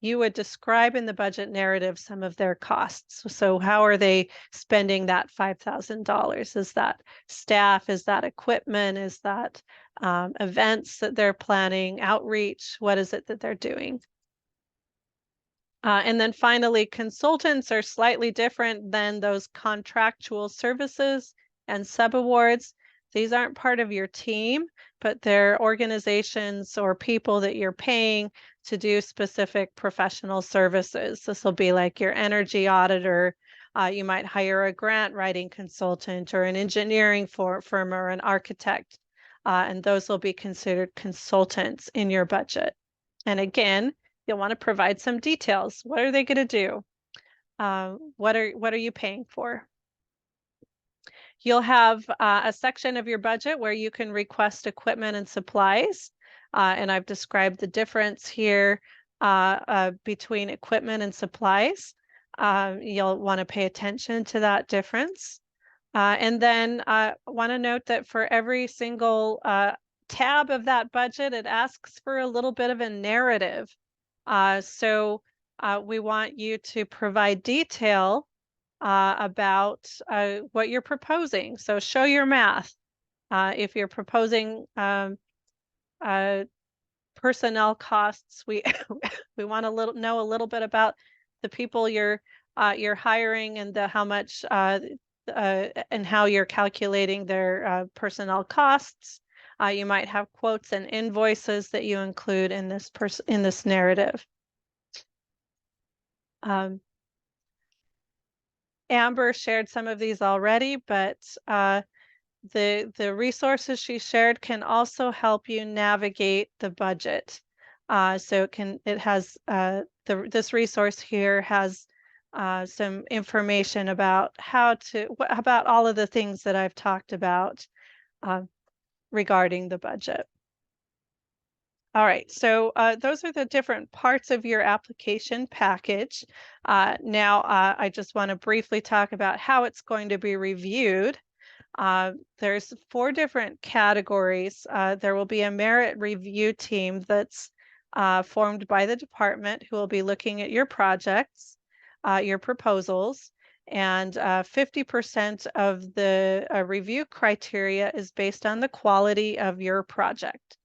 You would describe in the budget narrative some of their costs. So how are they spending that $5,000? Is that staff? Is that equipment? Is that events that they're planning, outreach? What is it that they're doing? And then finally, consultants are slightly different than those contractual services and subawards. These aren't part of your team, but they're organizations or people that you're paying to do specific professional services. This will be like your energy auditor, You might hire a grant writing consultant or an engineering firm or an architect, and those will be considered consultants in your budget. And again, you'll want to provide some details. What are they going to do? What are you paying for? You'll have a section of your budget where you can request equipment and supplies. And I've described the difference here between equipment and supplies. You'll want to pay attention to that difference. And then I want to note that for every single tab of that budget, it asks for a little bit of a narrative. So we want you to provide detail about what you're proposing. So show your math. If you're proposing personnel costs, we we want to know a little bit about the people you're hiring and how much and how you're calculating their personnel costs. You might have quotes and invoices that you include in this narrative. Amber shared some of these already, but the resources she shared can also help you navigate the budget. So this resource here has some information about about all of the things that I've talked about regarding the budget. All right, so those are the different parts of your application package. Now, I just want to briefly talk about how it's going to be reviewed. There's 4 different categories. There will be a merit review team that's formed by the department who will be looking at your projects, your proposals, and 50% of the review criteria is based on the quality of your project.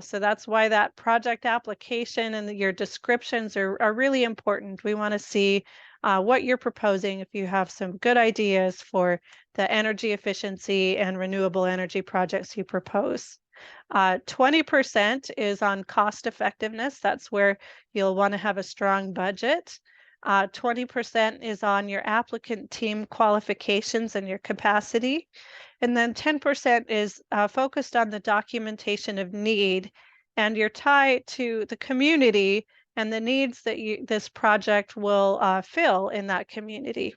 So that's why that project application and your descriptions are really important. We want to see what you're proposing, if you have some good ideas for the energy efficiency and renewable energy projects you propose. 20% is on cost effectiveness. That's where you'll want to have a strong budget. 20% is on your applicant team qualifications and your capacity. And then 10% is focused on the documentation of need and your tie to the community and the needs that this project will fill in that community.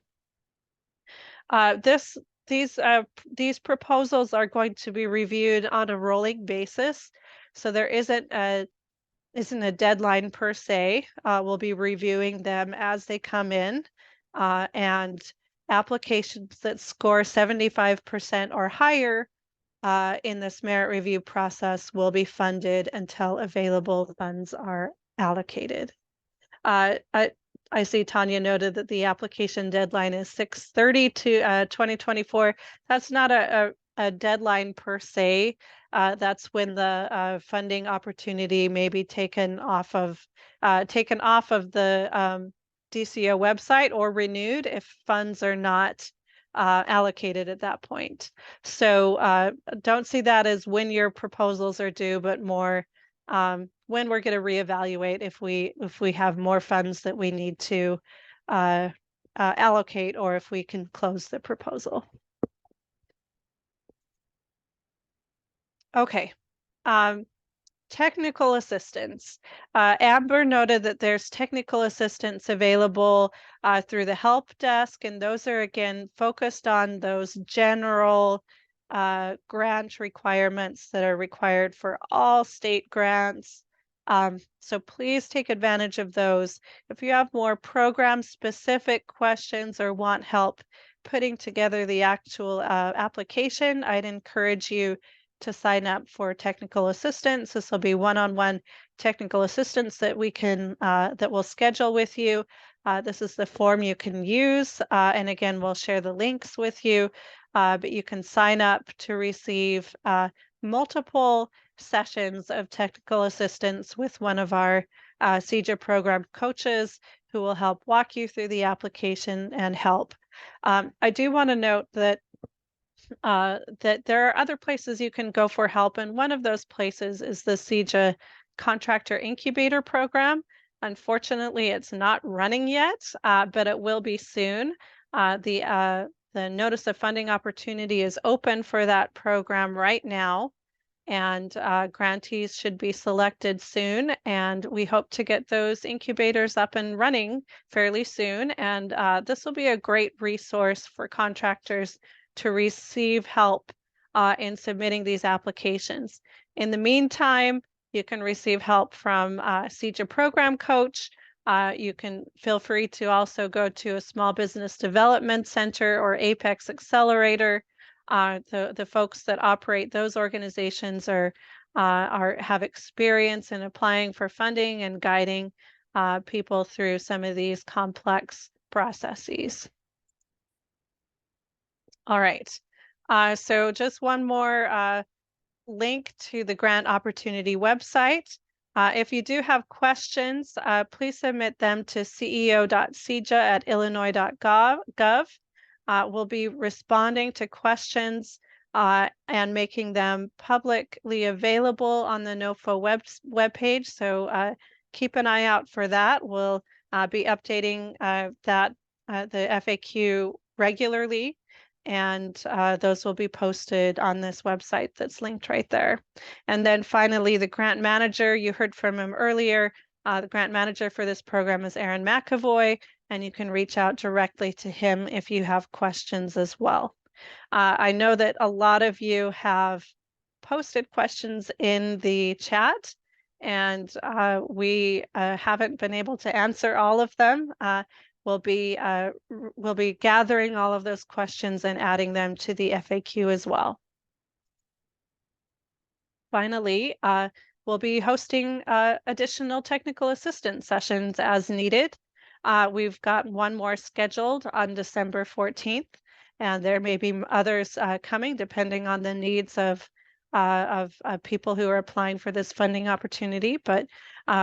These proposals are going to be reviewed on a rolling basis, so there isn't a deadline per se. We'll be reviewing them as they come in, and applications that score 75% or higher in this merit review process will be funded until available funds are allocated. I see Tanya noted that the application deadline is 6/30 to 2024. That's not a deadline per se. That's when the funding opportunity may be taken off of the DCO website or renewed if funds are not allocated at that point. So don't see that as when your proposals are due, but more when we're going to reevaluate if we have more funds that we need to allocate, or if we can close the proposal. Okay. Technical assistance. Amber noted that there's technical assistance available through the help desk, and those are again focused on those general grant requirements that are required for all state grants. So please take advantage of those. If you have more program-specific questions or want help putting together the actual application, I'd encourage you to sign up for technical assistance. This will be one-on-one technical assistance that we'll schedule with you. This is the form you can use, and again, we'll share the links with you. But you can sign up to receive multiple sessions of technical assistance with one of our CEJA program coaches who will help walk you through the application and help. I do want to note that there are other places you can go for help, and one of those places is the CEJA Contractor Incubator Program. Unfortunately, it's not running yet, but it will be soon. The notice of funding opportunity is open for that program right now, and grantees should be selected soon. And we hope to get those incubators up and running fairly soon. And this will be a great resource for contractors to receive help in submitting these applications. In the meantime, you can receive help from CEJA program coach. You can feel free to also go to a small business development center or Apex Accelerator. The folks that operate those organizations have experience in applying for funding and guiding people through some of these complex processes. All right. So just one more link to the grant opportunity website. If you do have questions, please submit them to ceo.ceja@illinois.gov. We'll be responding to questions and making them publicly available on the NOFO webpage. So keep an eye out for that. We'll be updating the FAQ regularly, and those will be posted on this website that's linked right there. And then finally, the grant manager, you heard from him earlier. The grant manager for this program is Aaron McAvoy, and you can reach out directly to him if you have questions as well. I know that a lot of you have posted questions in the chat, and we haven't been able to answer all of them. We'll be gathering all of those questions and adding them to the FAQ as well. Finally, we'll be hosting additional technical assistance sessions as needed. We've got one more scheduled on December 14th, and there may be others coming depending on the needs of people who are applying for this funding opportunity. But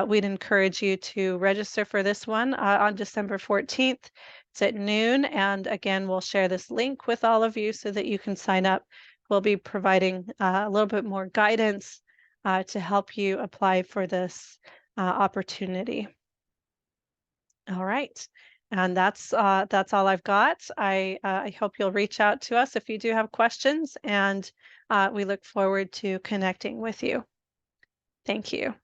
we'd encourage you to register for this one on December 14th. It's at noon, and again, we'll share this link with all of you so that you can sign up. We'll be providing a little bit more guidance to help you apply for this opportunity. All right, and that's all I've got. I hope you'll reach out to us if you do have questions, and we look forward to connecting with you. Thank you.